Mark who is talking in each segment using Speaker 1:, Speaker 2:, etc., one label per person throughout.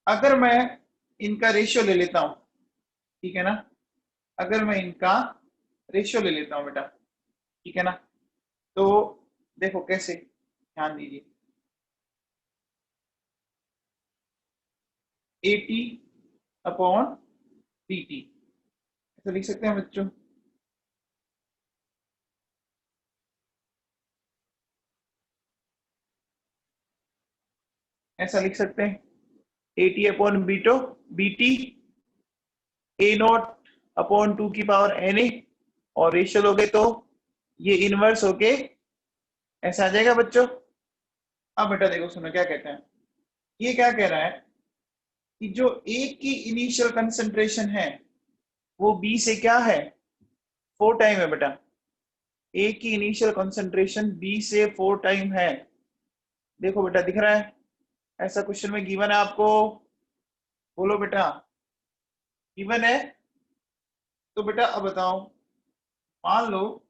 Speaker 1: अगर मैं इनका रेशियो ले लेता हूं, ठीक है ना, अगर मैं इनका रेशियो ले लेता हूं बेटा, ठीक है ना, तो देखो कैसे, ध्यान दीजिए। 80/dt ऐसा लिख सकते हैं बच्चों। ऐसा लिख सकते हैं 80/बीटी a0/2 और रेशियो लोगे तो ये इनवर्स होके ऐसा आ जाएगा बच्चों। अब बेटा देखो सुनो क्या कहते हैं, ये क्या कह रहा है कि जो ए की इनिशियल कंसंट्रेशन है वो बी से क्या है, 4 टाइम है बेटा। ए की इनिशियल कंसंट्रेशन बी से 4 टाइम है। देखो बेटा दिख रहा है, ऐसा क्वेश्चन में गिवन है आपको, बोलो बेटा गिवन है। तो बेटा अब बताओ, मान लो,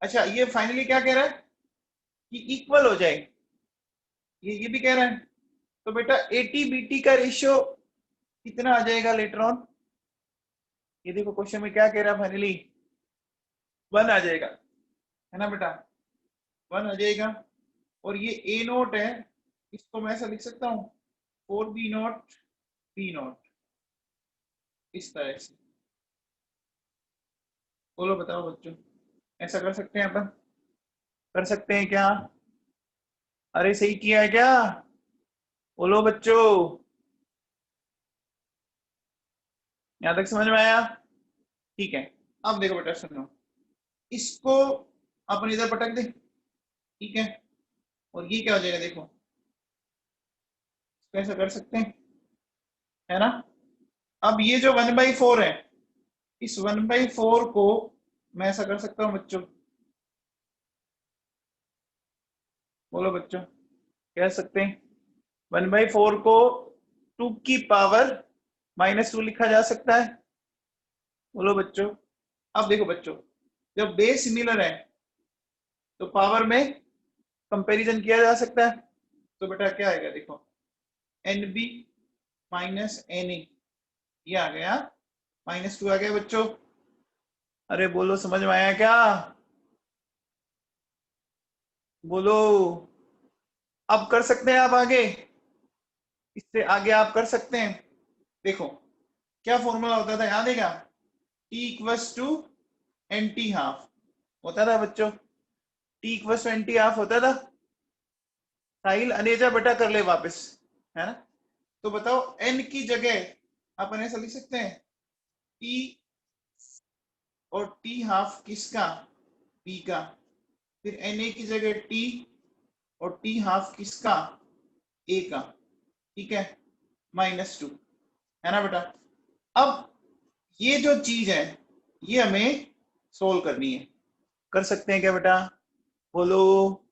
Speaker 1: अच्छा ये फाइनली क्या कह रहा है कि इक्वल हो जाए, ये भी कह रहा है। तो बेटा 80/बीटी का रेशियो कितना आ जाएगा लेटर ऑन, ये देखो क्वेश्चन में क्या कह रहा है फाइनली, 1 आ जाएगा, है ना बेटा, 1 आ जाएगा। और ये ए नोट है, इसको मैं ऐसा लिख सकता हूँ 4b0 b0, इस तरह से। बोलो बताओ बच्चों, ऐसा कर सकते हैं अपन, कर सकते हैं क्या? अरे सही किया है क्या? बोलो बच्चों, यहां तक समझ में आया? ठीक है। अब देखो बेटा सुनो, इसको अपन इधर पटक दे, ठीक है, और ये क्या हो जाएगा देखो, इसको ऐसा कर सकते हैं, है ना। अब ये जो 1/4 है, इस 1/4 को मैं ऐसा कर सकता हूँ बच्चों, बोलो बच्चों, कह सकते हैं 1/4 को 2 की पावर -2 लिखा जा सकता है। बोलो बच्चों। अब देखो बच्चों, जब बेस सिमिलर है तो पावर में कंपैरिजन किया जा सकता है। तो बेटा क्या आएगा देखो, NB-NA, ये आ गया, -2 आ गया बच्चों। अरे बोलो समझ में आया क्या? बोलो। अब कर सकते हैं आप आगे, इससे आगे आप कर सकते हैं। देखो क्या फॉर्मूला होता था, याद है क्या? T=NT½ होता था बच्चों, T=NT½ होता था। साहिल अनेजा बेटा कर ले वापस, है ना। तो बताओ n की जगह अपन ऐसा लिख सकते हैं, T और T½ किसका, B का। फिर Na की जगह T और T½ किसका, A का, ठीक है, -2, है ना बेटा। अब ये जो चीज है ये हमें सोल्व करनी है, कर सकते हैं क्या बेटा? बोलो।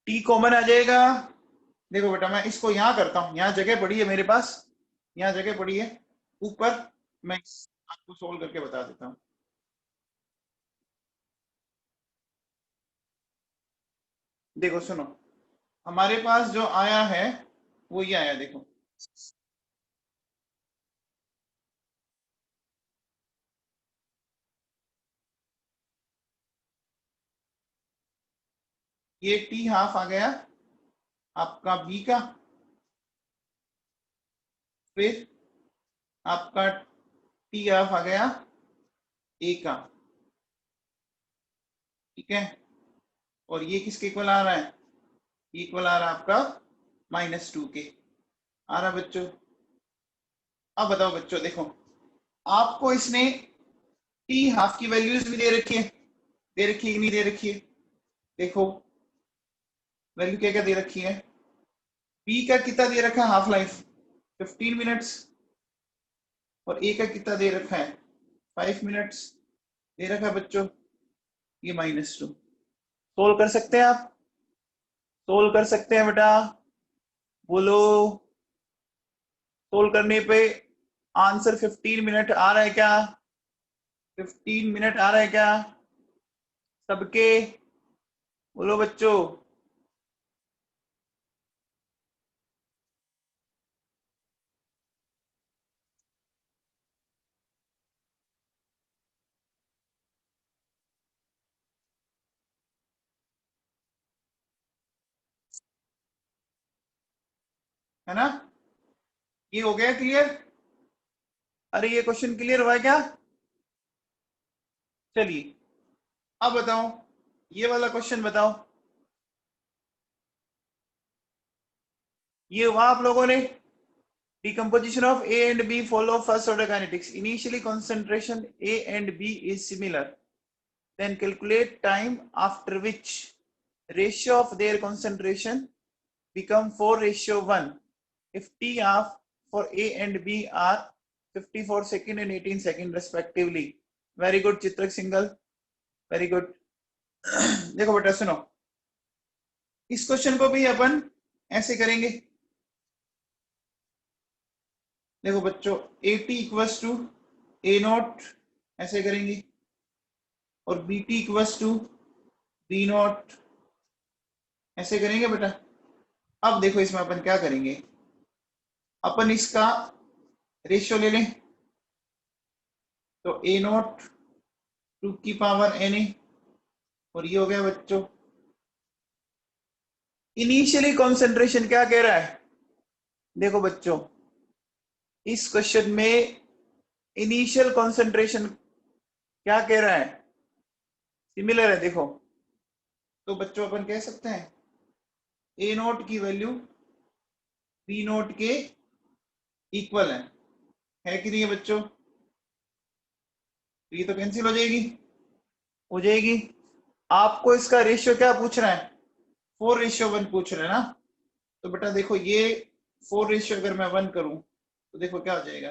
Speaker 1: टी कॉमन आ जाएगा। देखो बेटा मैं इसको यहां करता हूं, यहाँ जगह पड़ी है मेरे पास, यहाँ जगह पड़ी है ऊपर, मैं आपको सोल्व करके बता देता हूँ। देखो सुनो, हमारे पास जो आया है वो ये आया, देखो ये T½ आ गया आपका बी का, फिर आपका T½ आ गया ए का, ठीक है। और ये किसके इक्वल आ रहा है, इक्वल आ रहा है आपका -2 के, आ रहा बच्चों। अब बताओ बच्चों, देखो आपको इसने T½ की वैल्यूज भी दे रखी है, दे रखी है कि नहीं दे रखी है? देखो वैल्यू क्या क्या दे रखी है, बी का कितना दे रखा है, हाफ लाइफ 15 मिनट्स, और ए का कितना दे रखा है, 5 मिनट्स दे रखा है बच्चों, ये -2। सोल्व कर सकते हैं आप, सोल्व कर सकते हैं बेटा, बोलो। सोल्व करने पे आंसर 15 मिनट आ रहा है क्या, 15 मिनट आ रहा है क्या सबके? बोलो बच्चों। है ना? ये हो गया क्लियर? अरे ये क्वेश्चन क्लियर हुआ है क्या? चलिए अब बताओ, ये वाला क्वेश्चन बताओ, ये हुआ आप लोगों ने decomposition of A and B follow first order kinetics. Initially concentration A and B is similar. Then calculate time after which ratio of their concentration become 4:1 if T of for A and B are 54 second and 18 second respectively. Very good चित्रक single, very good. देखो बेटा सुनो, इस question को भी अपन ऐसे करेंगे। देखो बच्चों, AT equals to a naught ऐसे करेंगे, और BT equals to b naught ऐसे करेंगे बेटा। अब देखो इसमें अपन क्या करेंगे, अपन इसका रेशियो ले लें, तो ए नॉट टू की पावर एन ए, और ये हो गया बच्चों इनिशियली कॉन्सेंट्रेशन। क्या कह रहा है? देखो बच्चों, इस क्वेश्चन में इनिशियल कॉन्सेंट्रेशन क्या कह रहा है? सिमिलर है। देखो तो बच्चों अपन कह सकते हैं ए नोट की वैल्यू बी नोट के इक्वल है कि नहीं है बच्चों? तो ये तो कैंसिल हो जाएगी, हो जाएगी। आपको इसका रेशियो क्या पूछ रहा है? 4:1 पूछ रहे हैं ना? तो बेटा देखो, ये 4 अगर मैं 1 करूं तो देखो क्या हो जाएगा,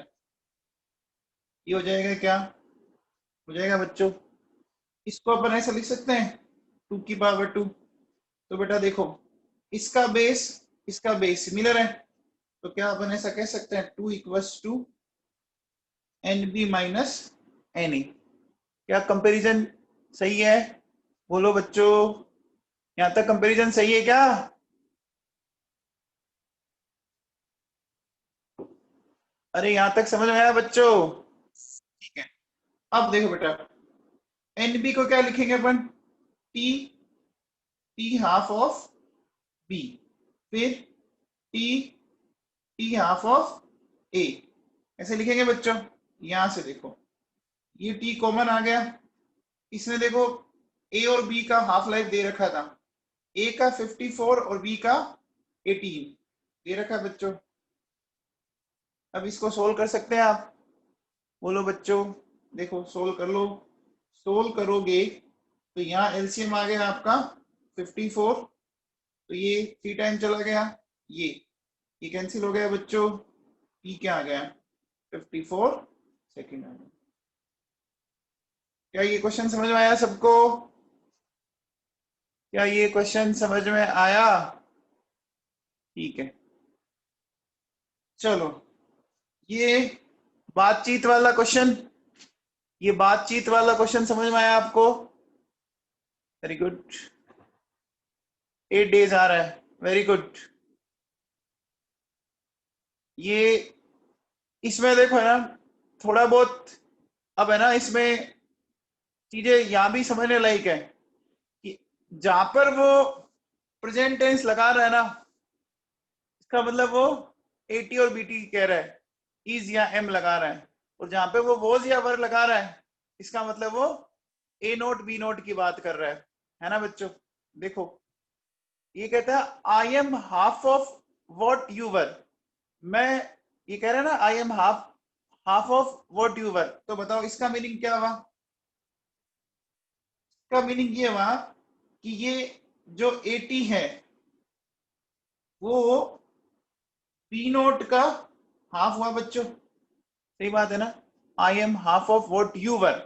Speaker 1: ये हो जाएगा, क्या हो जाएगा बच्चों? इसको अपन ऐसा लिख सकते हैं 2 की पावर 2। तो बेटा देखो, इसका बेस सिमिलर है, तो क्या अपन ऐसा कह सकते हैं 2 equals to n b minus n a. क्या कंपैरिजन सही है? बोलो बच्चों, यहां तक कंपैरिजन सही है क्या? अरे यहां तक समझ में आया बच्चों? ठीक है। अब देखो बेटा, एन बी को क्या लिखेंगे अपन? T, T half of B, फिर T, T half of A, ऐसे लिखेंगे बच्चों। यहां से देखो, ये टी कॉमन आ गया, इसमें देखो ए और बी का हाफ लाइफ दे रखा था, ए का 54 और बी का 18 दे रखा है बच्चों। अब इसको सोल्व कर सकते हैं आप? बोलो बच्चों, देखो सोल्व कर लो। सोल्व करोगे तो यहाँ एलसीएम आ गया आपका 54, तो ये 3 टाइम चला गया, ये कैंसिल हो गया बच्चों, पी क्या आ गया? 54 सेकेंड आ गया। क्या ये क्वेश्चन समझ में आया सबको? क्या ये क्वेश्चन समझ में आया? ठीक है, चलो ये बातचीत वाला क्वेश्चन, ये बातचीत वाला क्वेश्चन समझ में आया आपको? वेरी गुड, 8 डेज आ रहा है, वेरी गुड। ये इसमें देखो है ना, थोड़ा बहुत अब है ना, इसमें चीजें यहां भी समझने लायक है कि जहां पर वो प्रेजेंट टेंस लगा रहा है ना, इसका मतलब वो एटी और बीटी कह रहा है, इज या एम लगा रहा है, और जहां पे वो वॉज या वर लगा रहा है, इसका मतलब वो ए नोट बी नोट की बात कर रहा है ना बच्चों? देखो ये कहता है I am half of what you were. मैं, ये कह रहा है ना I am half half of what you were, तो बताओ इसका मीनिंग क्या हुआ? इसका मीनिंग ये हुआ कि ये जो 80 है वो बी नोट का हाफ हुआ बच्चों, सही बात है ना? I am half of what you were,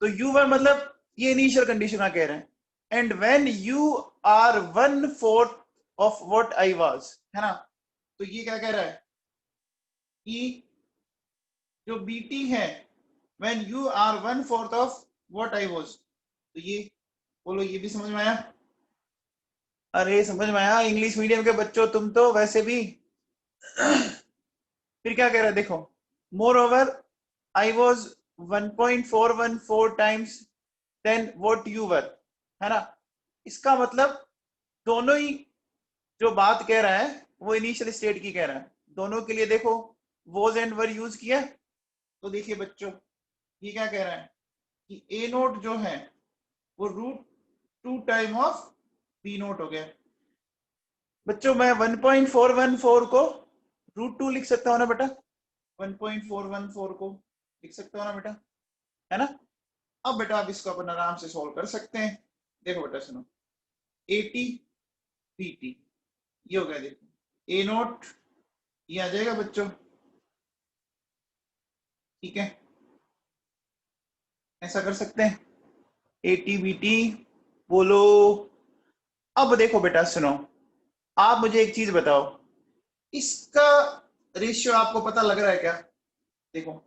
Speaker 1: तो यू वर मतलब ये इनिशियल कंडीशन कह रहे हैं, and when you are 1/4 of what I was, है ना? तो ये क्या कह रहा है कि जो बीटी है when you are 1/4 of what I was, तो ये बोलो, ये भी समझ में आया? अरे समझ में आया इंग्लिश मीडियम के बच्चों, तुम तो वैसे भी। फिर क्या कह रहा है देखो, moreover I was 1.414 times than what you were, है ना? इसका मतलब दोनों ही जो बात कह रहा है वो इनिशियल स्टेट की कह रहा है। दोनों के लिए देखो वॉज एंड वर यूज किया। तो देखिए बच्चों ये क्या कह रहा है कि ए नोट जो है वो √2 टाइम ऑफ बी नोट हो गया। बच्चों मैं 1.414 को √2 लिख सकता हूँ ना बेटा, 1.414 को लिख सकता हूँ ना बेटा, है ना। अब बेटा आप इसको अपन आराम से सोल्व कर सकते हैं। देखो बेटा सुनो, AT BT ये हो गया, देखो ए नोट ये आ जाएगा बच्चों, ठीक है, ऐसा कर सकते हैं। AT BT बोलो। अब देखो बेटा सुनो, आप मुझे एक चीज बताओ, इसका रेशियो आपको पता लग रहा है क्या? देखो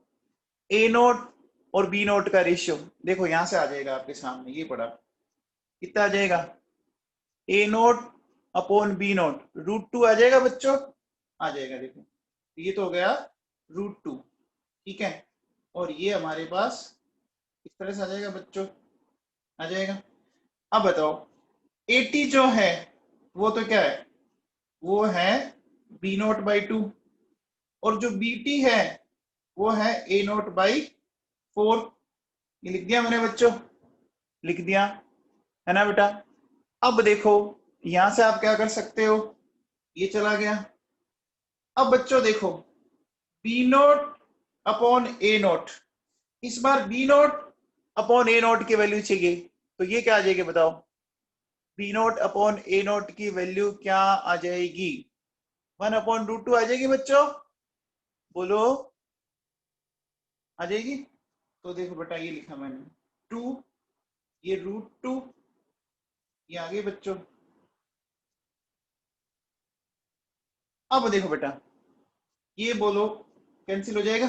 Speaker 1: ए नोट और बी नोट का रेशियो देखो यहां से आ जाएगा आपके सामने, ये पड़ा कितना आ जाएगा, ए नोट अपॉन बी नोट √2 आ जाएगा बच्चों, आ जाएगा। देखो ये तो हो गया √2, ठीक है, और ये हमारे पास इस तरह से आ जाएगा बच्चों, आ जाएगा। अब बताओ AT जो है वो तो क्या है, वो है बी नोट बाई 2, और जो BT है वो है ए नोट बाई 4। ये लिख दिया मैंने बच्चों, लिख दिया, है ना बेटा। अब देखो यहां से आप क्या कर सकते हो, ये चला गया। अब बच्चों देखो बी नोट अपॉन ए नोट, इस बार बी नोट अपॉन ए नोट की वैल्यू चाहिए, तो ये क्या आ जाएगी बताओ, बी नोट अपॉन ए नोट की वैल्यू क्या आ जाएगी, 1/√2 आ जाएगी बच्चों, बोलो आ जाएगी। तो देखो बेटा ये लिखा मैंने 2, ये √2, ये आ गए बच्चों। अब देखो बेटा ये बोलो कैंसिल हो जाएगा,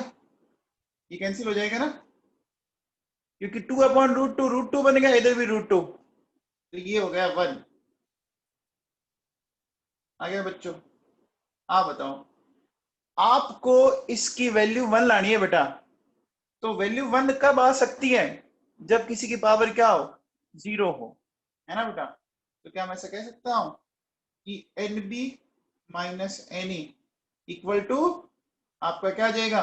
Speaker 1: ये कैंसिल हो जाएगा ना, क्योंकि 2/√2 बन गया, इधर भी √2, तो ये हो गया 1 आ गया बच्चों। आप बताओ, आपको इसकी वैल्यू 1 लानी है बेटा, तो वैल्यू 1 कब आ सकती है, जब किसी की पावर क्या हो, 0 हो, है ना बेटा। तो क्या मैं ऐसा कह सकता हूं कि NB minus NE equal to आपका क्या आ जाएगा,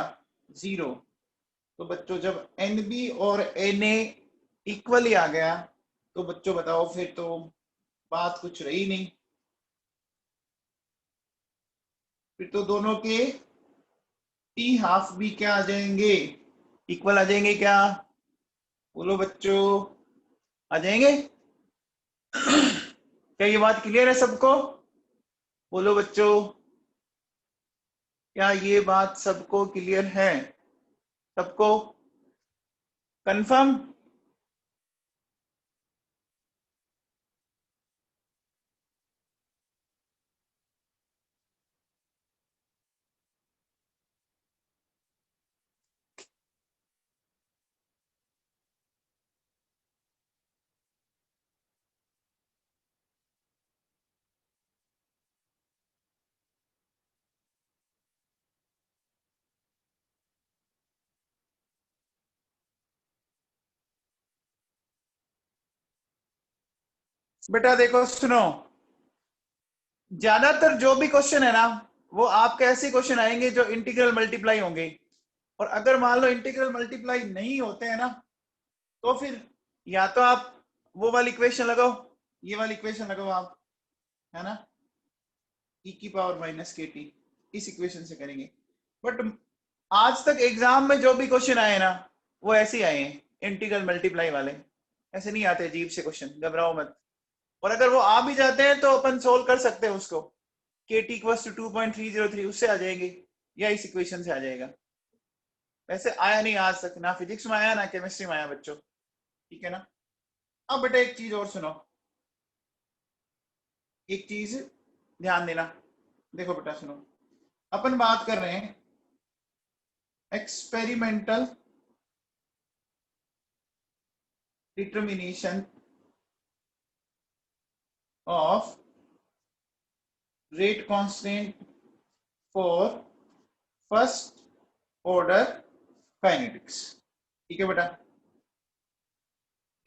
Speaker 1: 0। तो बच्चों जब NB और NA इक्वल ही आ गया तो बच्चों बताओ फिर तो बात कुछ रही नहीं, फिर तो दोनों के T हाफ भी क्या आ जाएंगे, इक्वल आ जाएंगे क्या, बोलो बच्चों आ जाएंगे। क्या ये बात क्लियर है सबको, बोलो बच्चों, क्या ये बात सबको क्लियर है, सबको कंफर्म। बेटा देखो सुनो, ज्यादातर जो भी क्वेश्चन है ना वो आपके ऐसे क्वेश्चन आएंगे जो इंटीग्रल मल्टीप्लाई होंगे, और अगर मान लो इंटीग्रल मल्टीप्लाई नहीं होते हैं ना तो फिर या तो आप वो वाली इक्वेशन लगाओ, ये वाली इक्वेशन लगाओ आप, है ना, e⁻⁻kt, इस इक्वेशन से करेंगे। बट आज तक एग्जाम में जो भी क्वेश्चन आए ना वो ऐसे ही आए हैं इंटीग्रल मल्टीप्लाई वाले, ऐसे नहीं आते अजीब से क्वेश्चन, घबराओ मत। और अगर वो आ भी जाते हैं तो अपन सोल्व कर सकते हैं उसको, kt = 2.303 उससे आ जाएंगे, या इस इक्वेशन से आ जाएगा। वैसे आया नहीं आज तक, ना फिजिक्स में आया ना केमिस्ट्री में आया बच्चों, ठीक है ना। अब बेटा एक चीज और सुनो, एक चीज ध्यान देना, देखो बेटा सुनो, अपन बात कर रहे हैं experimental determination of rate constant for first order kinetics, ठीक है बेटा।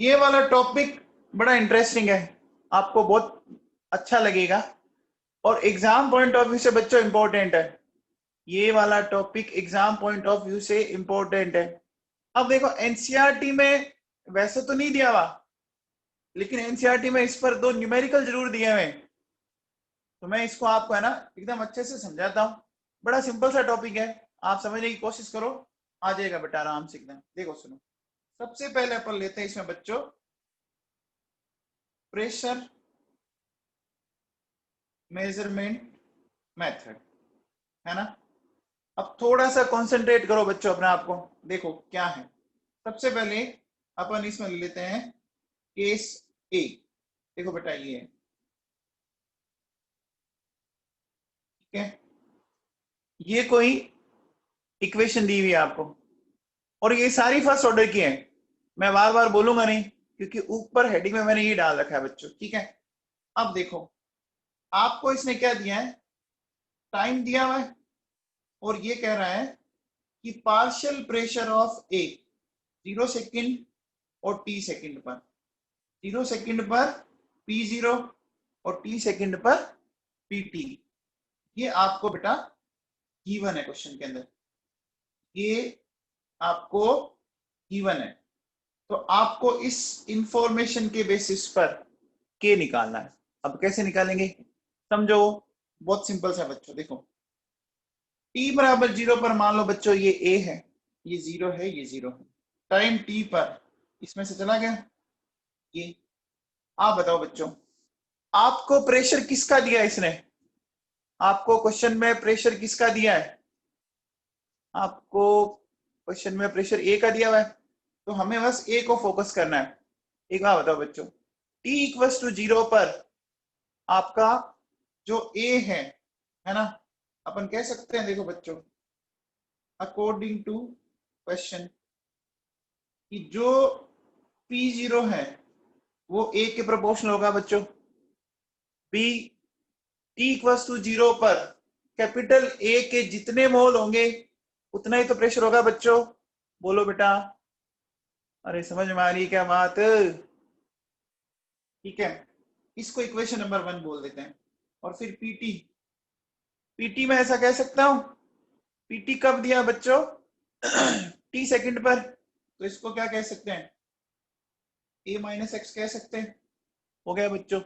Speaker 1: ये वाला टॉपिक बड़ा इंटरेस्टिंग है, आपको बहुत अच्छा लगेगा, और एग्जाम पॉइंट ऑफ व्यू से बच्चों इंपॉर्टेंट है, ये वाला topic exam point of view से इंपॉर्टेंट है। अब देखो एनसीईआरटी में वैसे तो नहीं दिया हुआ, लेकिन एनसीईआरटी में इस पर 2 न्यूमेरिकल जरूर दिए हुए, तो मैं इसको आपको है ना एकदम अच्छे से समझाता हूँ। बड़ा सिंपल सा टॉपिक है, आप समझने की कोशिश करो, आ जाएगा बेटा आराम से एकदम। देखो सुनो, सबसे पहले अपन लेते हैं इसमें बच्चों प्रेशर मेजरमेंट मेथड, है ना। अब थोड़ा सा कंसंट्रेट करो बच्चों अपने आप को, देखो क्या है। सबसे पहले अपन इसमें ले लेते हैं केस ए। देखो बेटा ये है, ठीक है, ये कोई इक्वेशन दी हुई है आपको, और ये सारी फर्स्ट ऑर्डर की है। मैं बार बार बोलूंगा नहीं, क्योंकि ऊपर हेडिंग में मैंने ये डाल रखा है बच्चों, ठीक है। अब देखो आपको इसने क्या दिया है, टाइम दिया हुआ है, और ये कह रहा है कि partial pressure of A 0 second और टी सेकेंड पर, 0 सेकेंड पर P0 और टी सेकेंड पर PT। ये आपको बेटा गिवन है क्वेश्चन के अंदर, ये आपको गिवन है। तो आपको इस इंफॉर्मेशन के बेसिस पर के निकालना है। अब कैसे निकालेंगे समझो, बहुत सिंपल सा बच्चों। देखो t बराबर 0 पर मान लो बच्चों ये a है, ये 0 है, ये 0 है। टाइम t पर इसमें से चला गया ये। आप बताओ बच्चों, आपको प्रेशर किसका दिया है इसने, आपको क्वेश्चन में प्रेशर किसका दिया है, आपको क्वेश्चन में प्रेशर ए का दिया हुआ है, तो हमें बस ए को फोकस करना है। एक बात बताओ बच्चों, t इक्वल्स टू 0 पर आपका जो ए है ना, अपन कह सकते हैं देखो बच्चों अकॉर्डिंग टू क्वेश्चन कि जो P0 है वो ए के प्रोपोर्शनल होगा बच्चों। बी t इक्वल्स टू 0 पर कैपिटल ए के जितने मोल होंगे उतना ही तो प्रेशर होगा बच्चों। बोलो बेटा, अरे समझ में आ रही है क्या बात, ठीक है। इसको इक्वेशन नंबर 1 बोल देते हैं। और फिर पीटी में ऐसा कह सकता हूं, पीटी कब दिया बच्चों टी सेकंड पर, तो इसको क्या कह सकते हैं, ए माइनस एक्स कह सकते हैं। हो गया बच्चों,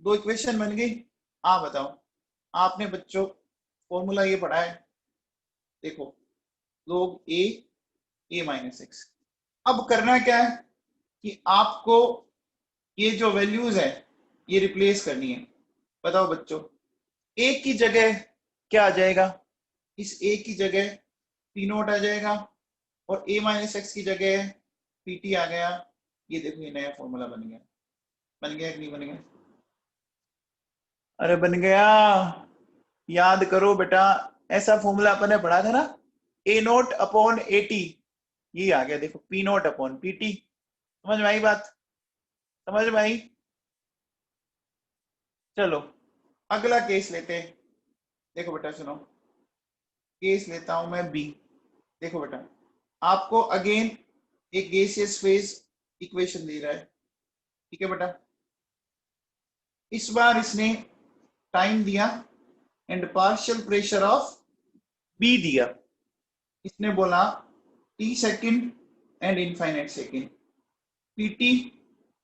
Speaker 1: 2 इक्वेशन बन गई। आप बताओ, आपने बच्चों फॉर्मूला ये पढ़ा है, देखो लोग ए माइनस एक्स। अब करना क्या है कि आपको ये जो वैल्यूज है ये रिप्लेस करनी है। बताओ बच्चों, ए की जगह क्या आ जाएगा, इस ए की जगह पी नोट आ जाएगा, और ए माइनस एक्स की जगह पीटी आ गया। ये देखो ये नया फॉर्मूला बन गया। बन गया कि नहीं बन गया, अरे बन गया। याद करो बेटा, ऐसा फॉर्मूला अपन ने पढ़ा था ना, ए नोट अपॉन ए टी, ये आ गया देखो P naught upon P T. समझ में आई बात, समझ में आई। चलो अगला केस लेते हैं। देखो बेटा सुनो, केस लेता हूं मैं बी। देखो बेटा आपको अगेन एक गैसियस फेज इक्वेशन दे रहा है, ठीक है बेटा। इस बार इसने टाइम दिया and partial pressure of B दिया। इसने बोला T second and infinite second, PT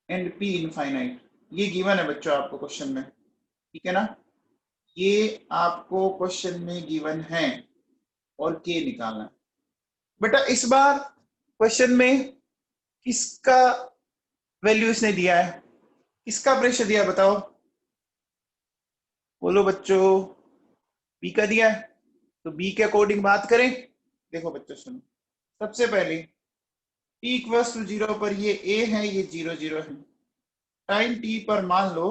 Speaker 1: and P infinite. ये गिवन है बच्चों आपको क्वेश्चन में, ठीक है ना, ये आपको क्वेश्चन में गिवन है और के निकालना है। बेटा इस बार क्वेश्चन में किसका वैल्यू इसने दिया है, किसका प्रेशर दिया बताओ, बोलो बच्चों, बी का दिया है। तो बी के अकॉर्डिंग बात करें, देखो बच्चों सुनो, सबसे पहले टी इक्वल्स टू 0 पर ये ए है, ये 0 0 है। टाइम टी पर मान लो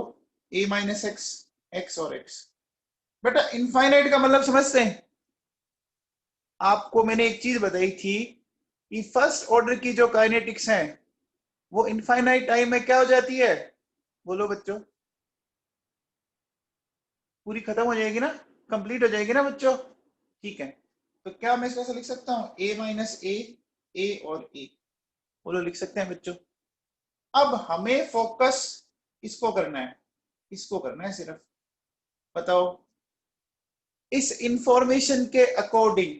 Speaker 1: ए माइनस एक्स, एक्स और एक्स। बेटा इनफाइनाइट का मतलब समझते हैं, आपको मैंने एक चीज बताई थी कि फर्स्ट ऑर्डर की जो काइनेटिक्स है वो इनफाइनाइट टाइम में क्या हो जाती है, बोलो बच्चों, पूरी खत्म हो जाएगी ना, कंप्लीट हो जाएगी ना बच्चों, ठीक है। तो क्या मैं इसको ऐसा लिख सकता हूँ ए माइनस ए और ए, बोलो लिख सकते हैं बच्चों। अब हमें फोकस इसको करना है, इसको करना है सिर्फ, बताओ, इस इंफॉर्मेशन के अकॉर्डिंग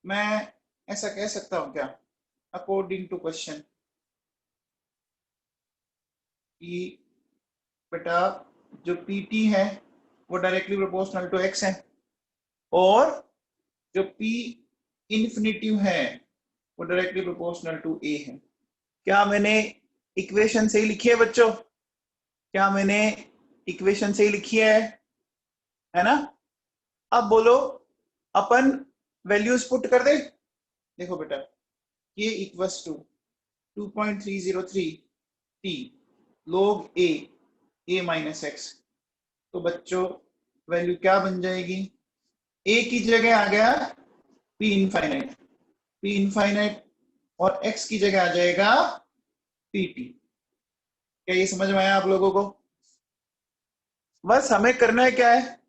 Speaker 1: मैं ऐसा कह सकता हूं क्या, अकॉर्डिंग टू क्वेश्चन, कि बेटा जो पीटी है वो डायरेक्टली प्रोपोर्शनल टू एक्स है, और जो पी इन्फिनिटिव है वो डायरेक्टली प्रोपोर्शनल टू ए है। क्या मैंने इक्वेशन सही लिखी है बच्चों? क्या मैंने इक्वेशन सही लिखी है ना? अब बोलो, अपन वैल्यूज पुट कर दे। देखो बेटा, ये equals to 2.303 T log a minus x. तो बच्चों वैल्यू क्या बन जाएगी? ए की जगह आ गया पी इनफाइनाइट, पी इनफाइनाइट, और एक्स की जगह आ जाएगा पीटी। क्या ये समझ में आया आप लोगों को? बस हमें करना है क्या है,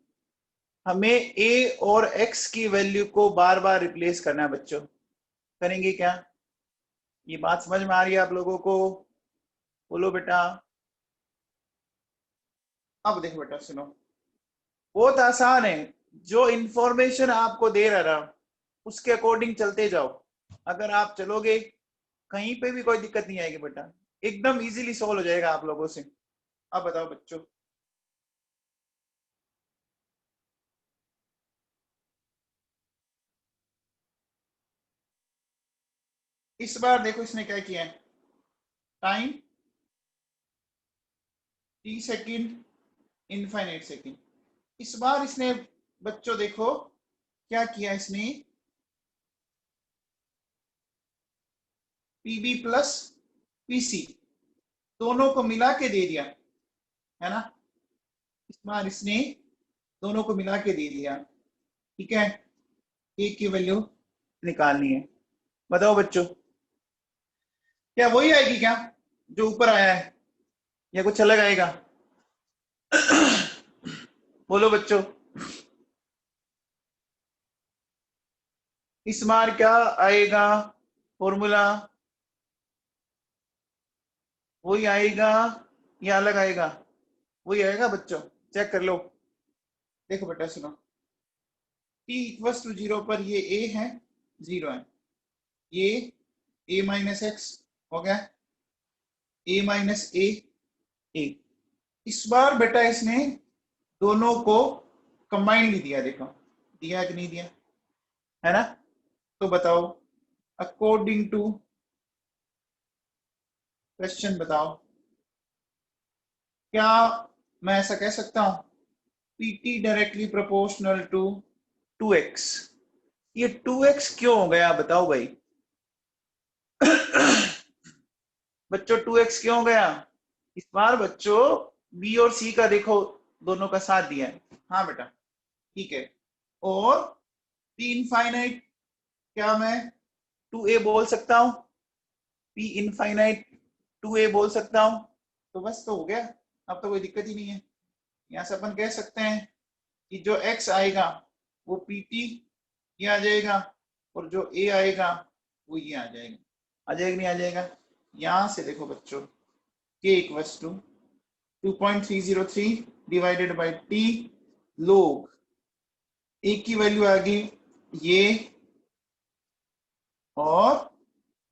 Speaker 1: हमें ए और एक्स की वैल्यू को बार बार रिप्लेस करना है बच्चों। करेंगे क्या? ये बात समझ में आ रही है आप लोगों को? बोलो बेटा। अब देखो बेटा सुनो, बहुत आसान है। जो इंफॉर्मेशन आपको दे रहा ना, उसके अकॉर्डिंग चलते जाओ। अगर आप चलोगे कहीं पे भी कोई दिक्कत नहीं आएगी बेटा, एकदम इजीली सॉल्व हो जाएगा आप लोगों से। अब बताओ बच्चों, इस बार देखो इसने क्या किया है, time T second, infinite second. इस बार इसने बच्चों देखो क्या किया इसने, पीबी प्लस पीसी दोनों को मिला के दे दिया, है ना? इस बार इसने दोनों को मिला के दे दिया। ठीक है, एक की वैल्यू निकालनी है। बताओ बच्चों, क्या वही आएगी क्या जो ऊपर आया है, या कुछ अलग आएगा? बोलो बच्चों, इस बार क्या आएगा फॉर्मूला? वही आएगा या अलग आएगा? वही आएगा बच्चों, चेक कर लो। देखो बेटा सुनो, t इक्वल्स टू 0 पर ये a है, 0 है, ये a माइनस एक्स हो गया, a माइनस ए। इस बार बेटा इसने दोनों को कंबाइनली दिया, देखो दिया कि नहीं दिया, है ना? तो बताओ, अकॉर्डिंग टू क्वेश्चन बताओ, क्या मैं ऐसा कह सकता हूं PT directly proportional to 2x? ये 2x क्यों हो गया बताओ भाई? बच्चों 2x क्यों हो गया? इस बार बच्चों बी और सी का देखो, दोनों का साथ दिया है। हाँ बेटा, ठीक है। और पी इनफाइनाइट, क्या मैं 2a बोल सकता हूं? पी इनफाइनाइट 2a बोल सकता हूं? तो बस तो हो गया, अब तो कोई दिक्कत ही नहीं है। यहां से अपन कह सकते हैं कि जो x आएगा वो pt ये आ जाएगा, और जो a आएगा वो ये आ जाएगा। आ जाएगा नहीं आ जाएगा? यहां से देखो बच्चों, k equals to 2.303 divided by t log a की वैल्यू आ गई ये, और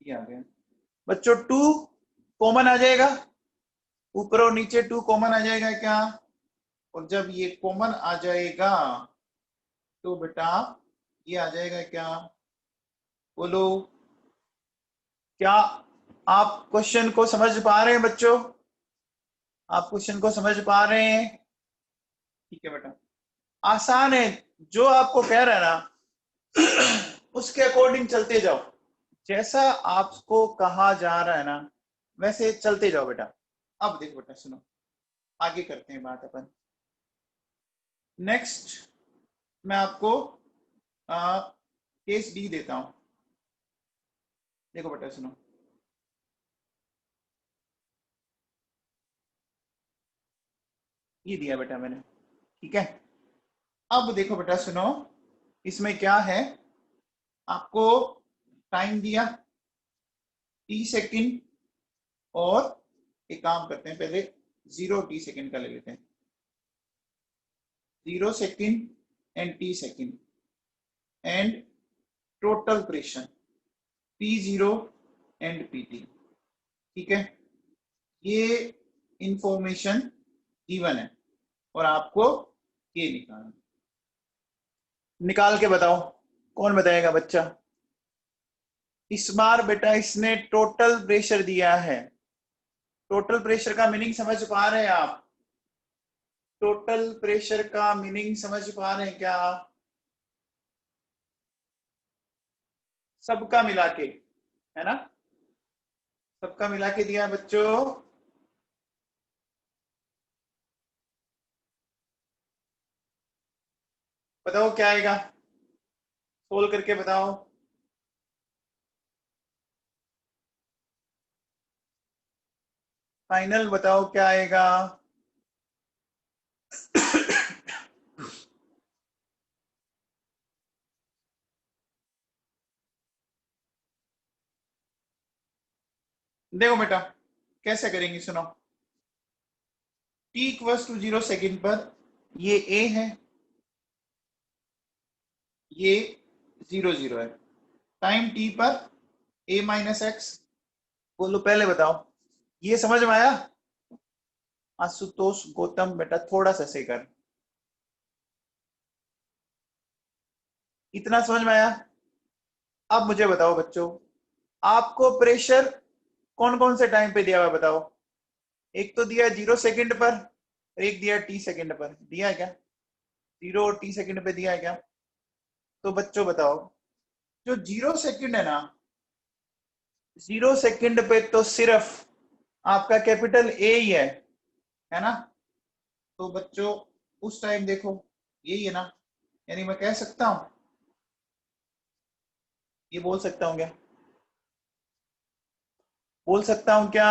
Speaker 1: ये आ गया बच्चों 2 कॉमन आ जाएगा, ऊपर और नीचे 2 कॉमन आ जाएगा क्या? और जब ये कॉमन आ जाएगा तो बेटा ये आ जाएगा क्या? बोलो, क्या आप क्वेश्चन को समझ पा रहे हैं बच्चों? आप क्वेश्चन को समझ पा रहे हैं? ठीक है बेटा, आसान है। जो आपको कह रहा है ना उसके अकॉर्डिंग चलते जाओ, जैसा आपको कहा जा रहा है ना वैसे चलते जाओ बेटा। अब देखो बेटा सुनो, आगे करते हैं बात अपन। नेक्स्ट मैं आपको केस डी देता हूं। देखो बेटा सुनो, ये दिया बेटा मैंने, ठीक है? अब देखो बेटा सुनो, इसमें क्या है, आपको टाइम दिया टी सेकेंड, और एक काम करते हैं, पहले 0 टी सेकेंड का ले लेते हैं। 0 second and t second and total pressure P0 and PT। ठीक है, ये इंफॉर्मेशन गिवन है और आपको ये निकाल के बताओ। कौन बताएगा बच्चा? इस बार बेटा इसने टोटल प्रेशर दिया है। टोटल प्रेशर का मीनिंग समझ पा रहे हैं आप? टोटल प्रेशर का मीनिंग समझ पा रहे हैं क्या? सबका मिला के, है ना? सबका मिला के दिया बच्चों। बताओ क्या आएगा, सोल्व करके बताओ। फाइनल बताओ क्या आएगा। देखो बेटा कैसे करेंगे, सुनो। t इक्वल्स टू 0 सेकेंड पर ये a है, ये 0 0 है। टाइम t पर a माइनस एक्स। बोलो पहले बताओ, ये समझ में आया? आशुतोष गौतम बेटा थोड़ा सा सही कर, इतना समझ में आया? अब मुझे बताओ बच्चों, आपको प्रेशर कौन कौन से टाइम पे दिया हुआ बताओ। एक तो दिया 0 सेकंड पर और एक दिया t सेकंड पर। दिया है क्या? 0 और t सेकंड पे दिया है क्या? तो बच्चों बताओ, जो 0 सेकंड है ना, 0 सेकंड पे तो सिर्फ आपका कैपिटल A ही है ना? तो बच्चों उस टाइम देखो यही है ना, यानी मैं कह सकता हूं, ये बोल सकता हूं क्या? बोल सकता हूं क्या?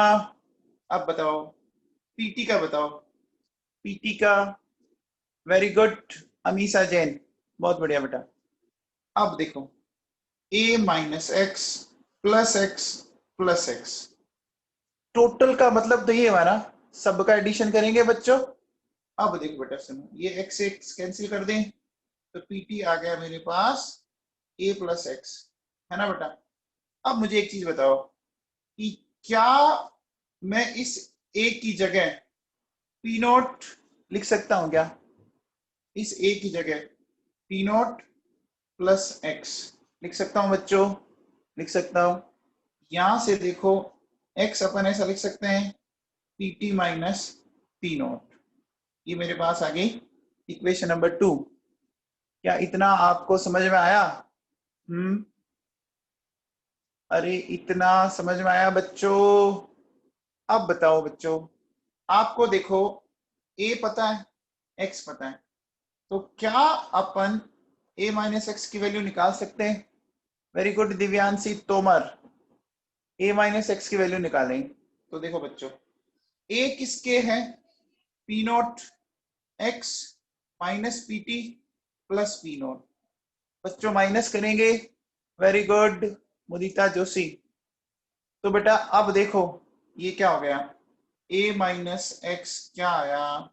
Speaker 1: अब बताओ पीटी का बताओ। पीटी का, वेरी गुड अमीसा जैन, बहुत बढ़िया बेटा। अब देखो a minus x plus x plus x, total का मतलब तो ये हुआ ना, सबका एडिशन करेंगे बच्चों। अब देखो बेटा सुनो, ये एक्स एक्स कैंसिल कर दें तो पीटी आ गया मेरे पास a प्लस एक्स, है ना बेटा? अब मुझे एक चीज बताओ कि क्या मैं इस a की जगह पी नोट लिख सकता हूं क्या? इस a की जगह पी नोट प्लस एक्स लिख सकता हूं बच्चों? लिख सकता हूं। यहां से देखो x अपन ऐसा लिख सकते हैं P T minus P note. ये मेरे पास आ गई इक्वेशन नंबर 2। क्या इतना आपको समझ में आया? अरे इतना समझ में आया बच्चों? अब बताओ बच्चों, आपको देखो a पता है, x पता है, तो क्या अपन a माइनस एक्स की वैल्यू निकाल सकते हैं? Very good Divyanshi Tomar, a minus x की वैल्यू निकालें। तो देखो बच्चों a किसके है? P naught x minus P T plus P note. बच्चों माइनस करेंगे, वेरी गुड मुदिता जोशी। तो बेटा अब देखो ये क्या हो गया, a माइनस एक्स क्या आया?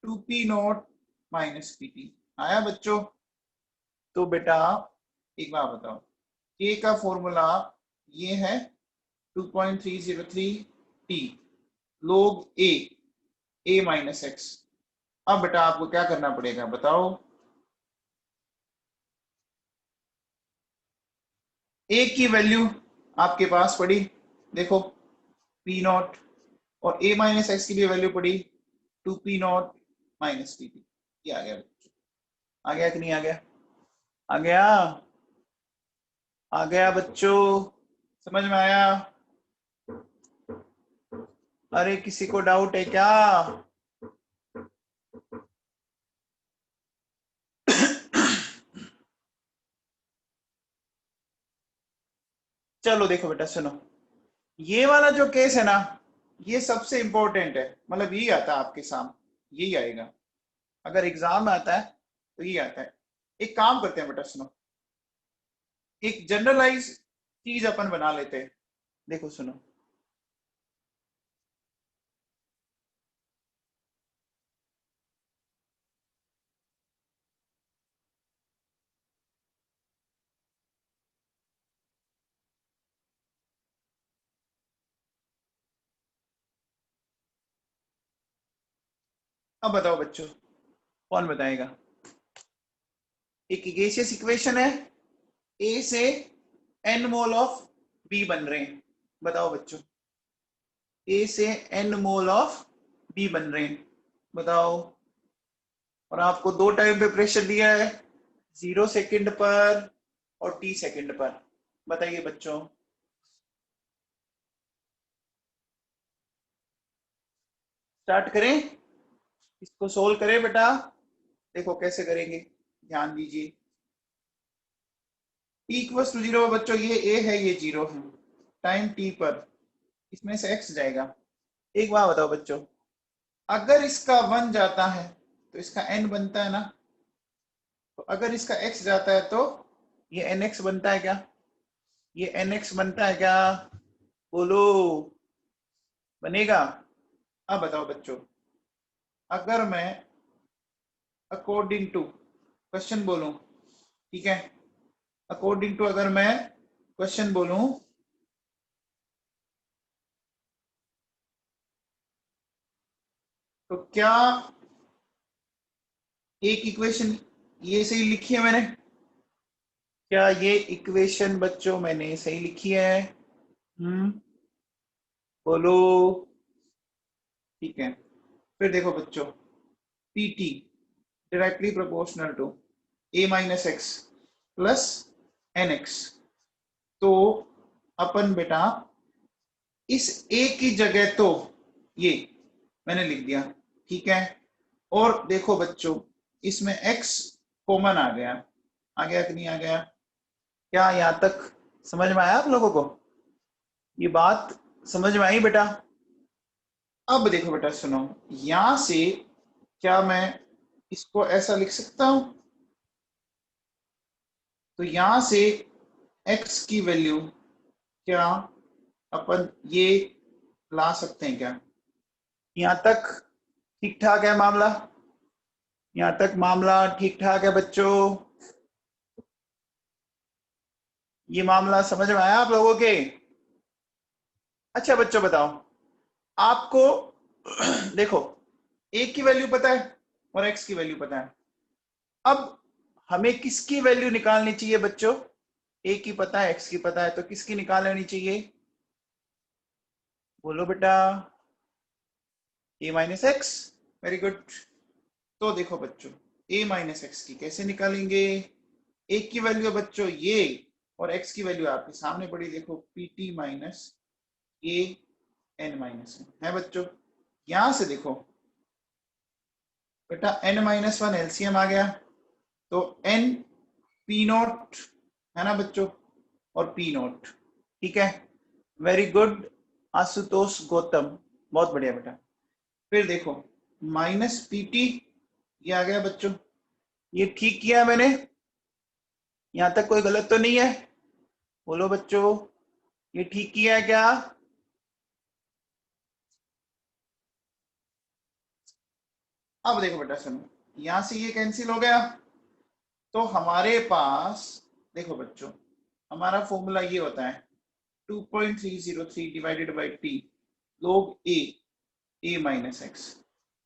Speaker 1: 2p note minus P T आया बच्चों। तो बेटा एक बात बताओ, k का फॉर्मूला ये है 2.303 t log a minus x. अब बेटा आपको क्या करना पड़ेगा बताओ? a की वैल्यू आपके पास पड़ी, देखो p नॉट, और a माइनस एक्स की भी वैल्यू पड़ी 2p not minus P T. ये आ गया, आ गया कि नहीं आ गया? आ गया, आ गया बच्चों, समझ में आया? अरे किसी को डाउट है क्या? चलो देखो बेटा सुनो, ये वाला जो केस है ना, ये सबसे इंपॉर्टेंट है, मतलब यही आता है आपके सामने, यही आएगा अगर एग्जाम में आता है तो यही आता है। एक काम करते हैं बेटा सुनो, एक जनरलाइज चीज अपन बना लेते हैं। देखो सुनो, अब बताओ बच्चों, कौन बताएगा? एक गैसियस इक्वेशन है, ए से n मोल ऑफ बी बन रहे हैं। बताओ बच्चों, ए से n मोल ऑफ बी बन रहे हैं, बताओ। और आपको दो टाइम पे प्रेशर दिया है, 0 सेकंड पर और t सेकंड पर। बताइए बच्चों, स्टार्ट करें, इसको सोल्व करें बेटा। देखो कैसे करेंगे, ध्यान दीजिए। t इक्वल्स टू 0 बच्चों, ये a है ये 0 है, टाइम t पर इसमें से x जाएगा। एक बात बताओ बच्चों, अगर इसका 1 जाता है तो इसका n बनता है ना, तो अगर इसका x जाता है तो ये nx बनता है क्या? ये nx बनता है क्या? बोलो, बनेगा? अब बताओ बच्चों, अगर मैं अकॉर्डिंग टू क्वेश्चन बोलूं, ठीक है, अकॉर्डिंग टू अगर मैं क्वेश्चन बोलूं, तो क्या एक इक्वेशन ये सही लिखी है मैंने? क्या ये इक्वेशन बच्चों मैंने सही लिखी है? बोलो। ठीक है, फिर देखो बच्चों, PT directly proportional to a minus x plus n x. तो अपन बेटा इस a की जगह तो ये मैंने लिख दिया, ठीक है। और देखो बच्चों, इसमें x कॉमन आ गया, आ गया कि नहीं आ गया? क्या यहां तक समझ में आया आप लोगों को? ये बात समझ में आई बेटा? अब देखो बेटा सुनो, यहां से क्या मैं इसको ऐसा लिख सकता हूं? तो यहां से x की वैल्यू क्या अपन ये ला सकते हैं क्या? यहां तक ठीक ठाक है मामला? यहां तक मामला ठीक ठाक है बच्चों? ये मामला समझ में आया आप लोगों के? अच्छा बच्चों बताओ, आपको देखो a की वैल्यू पता है और x की वैल्यू पता है। अब हमें किसकी वैल्यू निकालनी चाहिए बच्चों? a की पता है, x की पता है, तो किसकी निकाल लेनी चाहिए? बोलो बेटा। a minus x, very good. तो देखो बच्चों, a माइनस एक्स की कैसे निकालेंगे? a की वैल्यू बच्चों ये, और x की वैल्यू आपके सामने पड़ी, देखो pt minus a n minus है बच्चों। यहां से देखो बेटा, n माइनस वन एलसीएम आ गया, तो n पी नोट है ना बच्चों, और पी नोट, ठीक है। वेरी गुड आशुतोष गौतम, बहुत बढ़िया बेटा। फिर देखो माइनस पीटी, ये आ गया बच्चों, ये ठीक किया मैंने? यहां तक कोई गलत तो नहीं है? बोलो बच्चों, ये ठीक किया है क्या? अब देखो बेटा सुनो, यहां से ये कैंसिल हो गया, तो हमारे पास देखो बच्चों, हमारा फॉर्मूला ये होता है 2.303 divided by T log a minus x,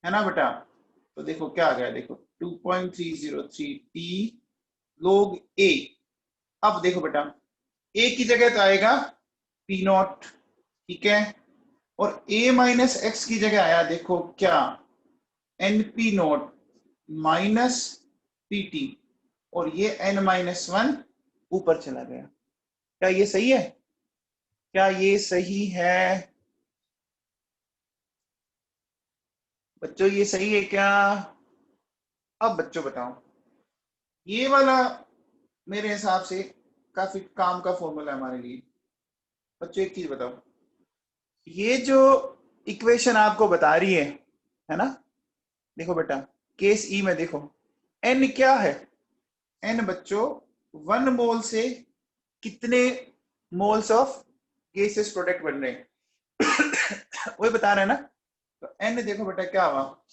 Speaker 1: है ना बेटा? तो देखो क्या आ गया, देखो 2.303 टी log a। अब देखो बेटा, a की जगह तो आएगा पी नॉट, ठीक है, और a माइनस एक्स की जगह आया देखो क्या, n P naught minus P T, और ये n माइनस वन ऊपर चला गया। क्या ये सही है? क्या ये सही है बच्चों? ये सही है क्या? अब बच्चों बताओ, ये वाला मेरे हिसाब से काफी काम का फॉर्मूला है हमारे लिए। बच्चों एक चीज बताओ, ये जो इक्वेशन आपको बता रही है ना, देखो बेटा केस ई में देखो, एन क्या है? एन बच्चों 1 मोल से कितने मोल्स ऑफ गैसेस प्रोडक्ट बन रहे हैं वही बता रहे हैं ना। तो एन देखो बेटा क्या हुआ,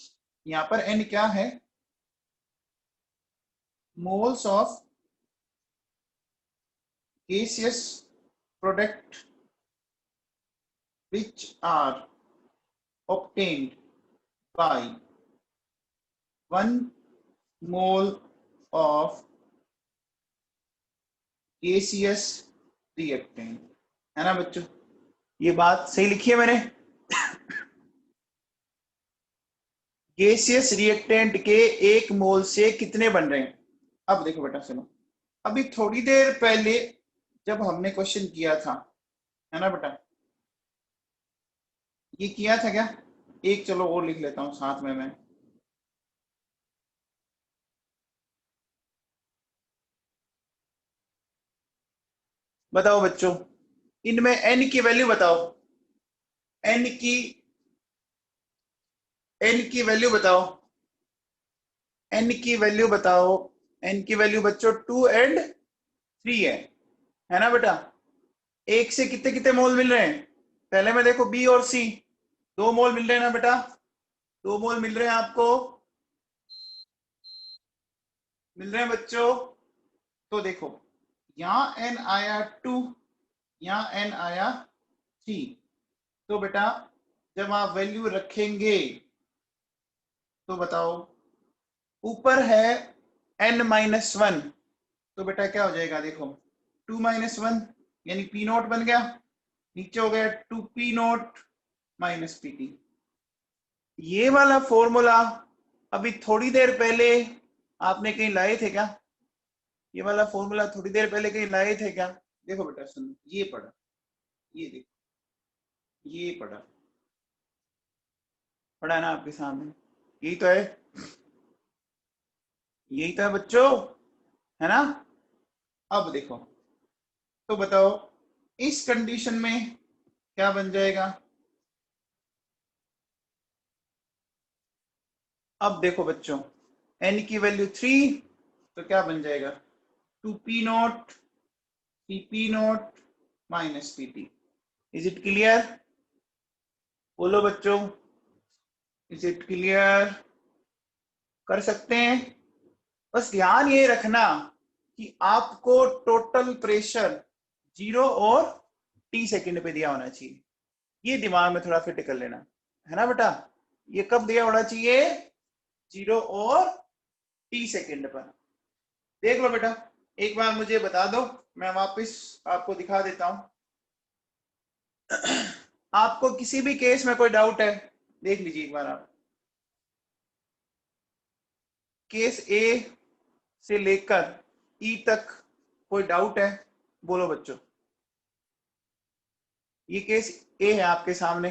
Speaker 1: यहां पर एन क्या है? Moles of gaseous product which are obtained by 1 mole of gaseous reactant, है ना बच्चों? ये बात सही लिखी है मैंने? गैसियस रिएक्टेंट के 1 मोल से कितने बन रहे हैं? अब देखो बेटा सुनो, अभी थोड़ी देर पहले जब हमने क्वेश्चन किया था, है ना बेटा, ये किया था क्या? एक चलो और लिख लेता हूं साथ में मैं। बताओ बच्चों, इनमें एन की वैल्यू बताओ, एन की एन की वैल्यू बताओ, एन की वैल्यू बताओ। एन की वैल्यू बच्चों 2 एंड 3 है ना बेटा? एक से कितने कितने मोल मिल रहे हैं? पहले में देखो बी और सी, 2 मोल मिल रहे हैं ना बेटा? 2 मोल मिल रहे हैं आपको, मिल रहे हैं बच्चों? तो देखो, यहां एन आया 2, यहां एन आया 3। तो बेटा जब आप वैल्यू रखेंगे तो बताओ, ऊपर है n-1, तो बेटा क्या हो जाएगा? देखो 2-1 यानी पी नोट बन गया, नीचे हो गया 2p नोट माइनस पीटी। ये वाला फॉर्मूला अभी थोड़ी देर पहले आपने कहीं लाए थे क्या? ये वाला फॉर्मूला थोड़ी देर पहले कहीं लाए थे क्या? देखो बेटा सुनो, ये पढ़ा, ये देखो, ये पढ़ा, पढ़ा है ना आपके सामने? यही तो है, यही तो है बच्चों, है ना? अब देखो, तो बताओ इस कंडीशन में क्या बन जाएगा? अब देखो बच्चों, n की वैल्यू 3, तो क्या बन जाएगा? 2p not 3p not minus PT. Is it clear? बोलो बच्चों, इज इट क्लियर? कर सकते हैं? बस ध्यान ये रखना कि आपको टोटल प्रेशर 0 और t सेकंड पे दिया होना चाहिए, ये दिमाग में थोड़ा फिट कर लेना, है ना बेटा? ये कब दिया होना चाहिए? 0 और t सेकंड पर। देख लो बेटा, एक बार मुझे बता दो, मैं वापस आपको दिखा देता हूं। आपको किसी भी केस में कोई डाउट है, देख लीजिए एक बार आप, केस ए से लेकर ई तक कोई डाउट है? बोलो बच्चों, ये केस ए है आपके सामने,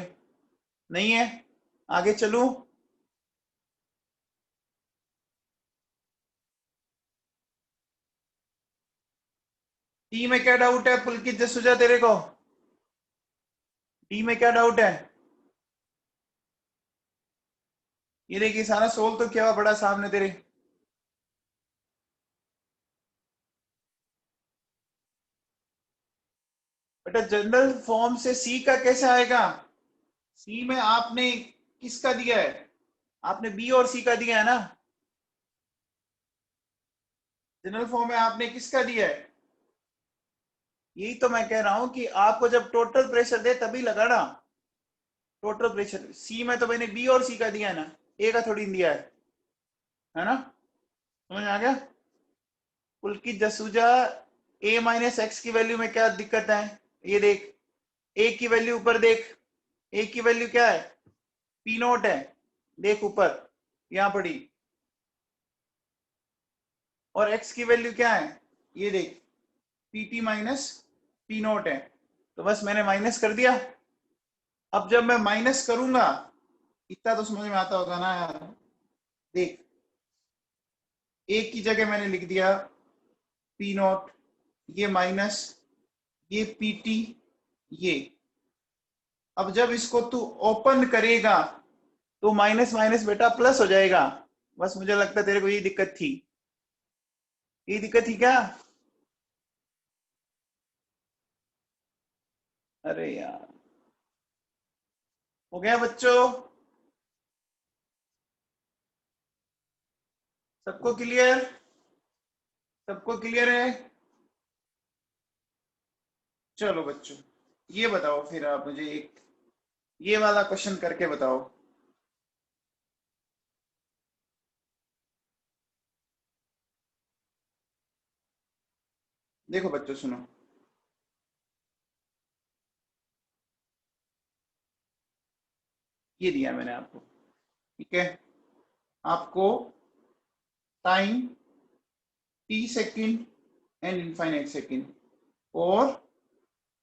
Speaker 1: नहीं है? आगे चलूं? टी में क्या डाउट है पुलकित जसुजा तेरे को? टी में क्या डाउट है? ये देखिए सारा सोल तो क्या हुआ बड़ा सामने तेरे। बेटा जनरल फॉर्म से सी का कैसे आएगा? सी में आपने किसका दिया है? आपने बी और सी का दिया है ना? जनरल फॉर्म में आपने किसका दिया है? यही तो मैं कह रहा हूं कि आपको जब टोटल प्रेशर दे तभी लगाना। टोटल प्रेशर सी में तो मैंने बी और सी का दिया है ना, ए का थोड़ी दिया है ना? समझ आ गया? पुलकित जसूजा, ए माइनस एक्स की वैल्यू में क्या दिक्कत है? ये देख, ए की वैल्यू ऊपर देख, ए की वैल्यू क्या है? पी नोट है, देख ऊपर यहां पड़ी, और एक्स की वैल्यू क्या है? ये देख, पीटी माइनस पी नोट है, तो बस मैंने माइनस कर दिया। अब जब मैं माइनस करूंगा, इतना तो समझ में आता होगा ना यार? देख, एक की जगह मैंने लिख दिया पी नॉट, ये माइनस, ये पीटी, ये। अब जब इसको तू ओपन करेगा तो माइनस माइनस बेटा प्लस हो जाएगा। बस मुझे लगता है तेरे को ये दिक्कत थी, ये दिक्कत थी क्या? अरे यार, हो गया बच्चों? सबको क्लियर? सबको क्लियर है? चलो बच्चों, ये बताओ फिर आप मुझे एक ये वाला क्वेश्चन करके बताओ। देखो बच्चों सुनो, ये दिया मैंने आपको, ठीक है। आपको time T second and infinite second और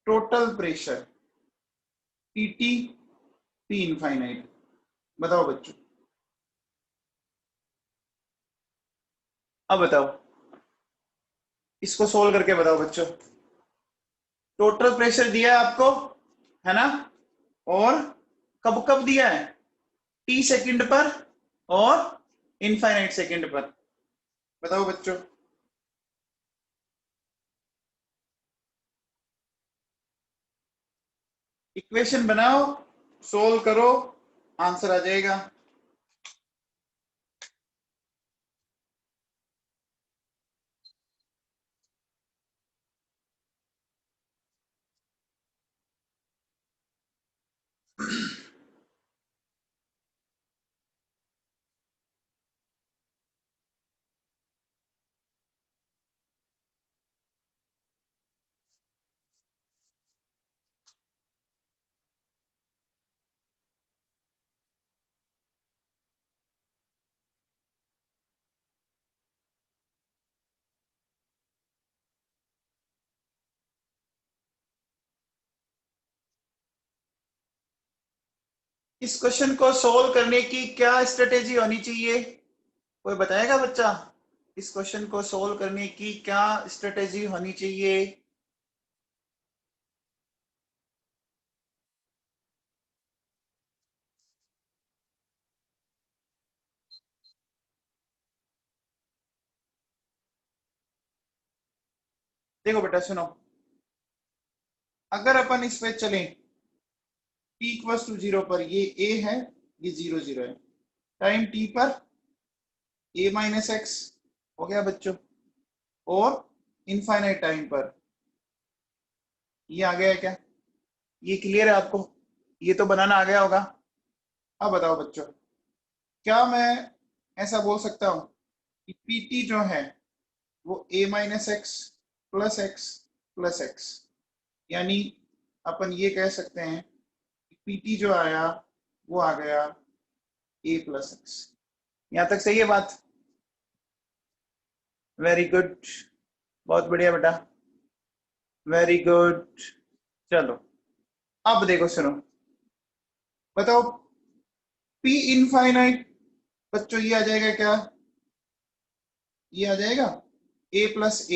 Speaker 1: total pressure T T T infinite. बताओ बच्चों, अब बताओ, इसको सोल्व करके बताओ बच्चों। टोटल प्रेशर दिया है आपको, है ना, और कब कब दिया है, टी सेकंड पर और इनफाइनाइट सेकंड पर। बताओ बच्चों। इक्वेशन बनाओ, सोल्व करो, आंसर आ जाएगा। इस क्वेश्चन को सोल्व करने की क्या स्ट्रेटेजी होनी चाहिए, कोई बताएगा बच्चा? इस क्वेश्चन को सोल्व करने की क्या स्ट्रेटेजी होनी चाहिए? देखो बेटा सुनो, अगर अपन इस पे चलें, t इक्वल्स टू 0 पर ये a है, ये 0 0 है, टाइम t पर a माइनस एक्स हो गया बच्चों, और इनफाइनाइट टाइम पर ये आ गया है क्या? ये क्लियर है आपको? ये तो बनाना आ गया होगा। अब बताओ बच्चों, क्या मैं ऐसा बोल सकता हूं कि पीटी जो है वो a minus x plus x, यानी अपन ये कह सकते हैं कि पीटी जो आया वो आ गया a प्लस एक्स। यहां तक सही है बात? वेरी गुड, बहुत बढ़िया बेटा, वेरी गुड। चलो अब देखो सुनो, बताओ पी इनफाइनाइट बच्चों ये आ जाएगा क्या? ये आ जाएगा a प्लस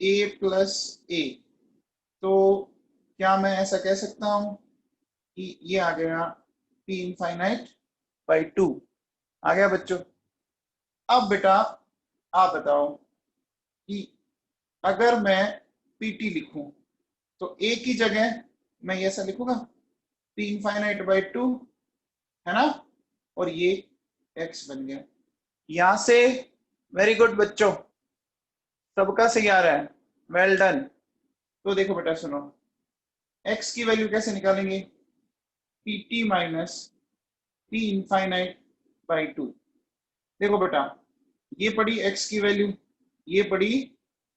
Speaker 1: ए प्लस ए। तो क्या मैं ऐसा कह सकता हूं कि ये आ गया p इनफाइनाइट बाई 2? आ गया बच्चों? अब बेटा आप बताओ कि अगर मैं पीटी लिखूं तो a की जगह मैं ये ऐसा लिखूंगा p इनफाइनाइट बाई 2, है ना, और ये x बन गया यहां से। वेरी गुड बच्चों, सबका सही आ रहा है, वेल डन। तो देखो बेटा सुनो, x की वैल्यू कैसे निकालेंगे? P T minus P infinite by 2। देखो बेटा, ये पड़ी x की वैल्यू, ये पड़ी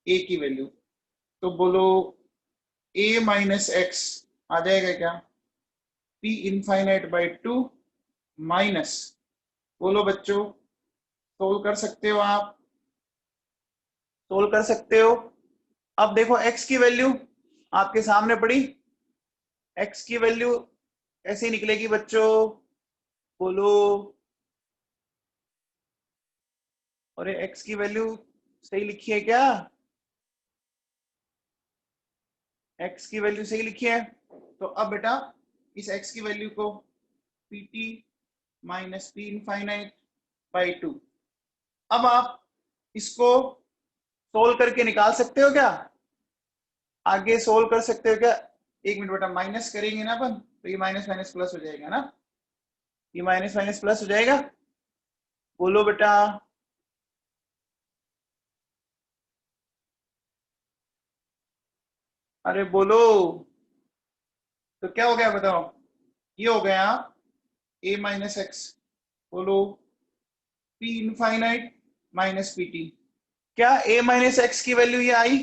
Speaker 1: a की वैल्यू, तो बोलो a माइनस एक्स आ जाएगा क्या? p इनफाइनाइट बाई 2 माइनस, बोलो बच्चों, सोल्व कर सकते हो आप? सोल्व कर सकते हो? अब देखो x की वैल्यू आपके सामने पड़ी, x की वैल्यू ऐसे निकलेगी बच्चों, बोलो। और ये x की वैल्यू सही लिखी है क्या? x की वैल्यू सही लिखी है। तो अब बेटा इस x की वैल्यू को P T minus P infinite by 2, अब आप इसको सोल्व करके निकाल सकते हो क्या? आगे सोल्व कर सकते हो क्या? एक मिनट बेटा, माइनस करेंगे ना अपन, तो ये माइनस माइनस प्लस हो जाएगा ना, ये माइनस माइनस प्लस हो जाएगा, बोलो बेटा। अरे बोलो, तो क्या हो गया बताओ? ये हो गया a माइनस एक्स, बोलो, p infinite minus P T. क्या a माइनस एक्स की वैल्यू ये आई?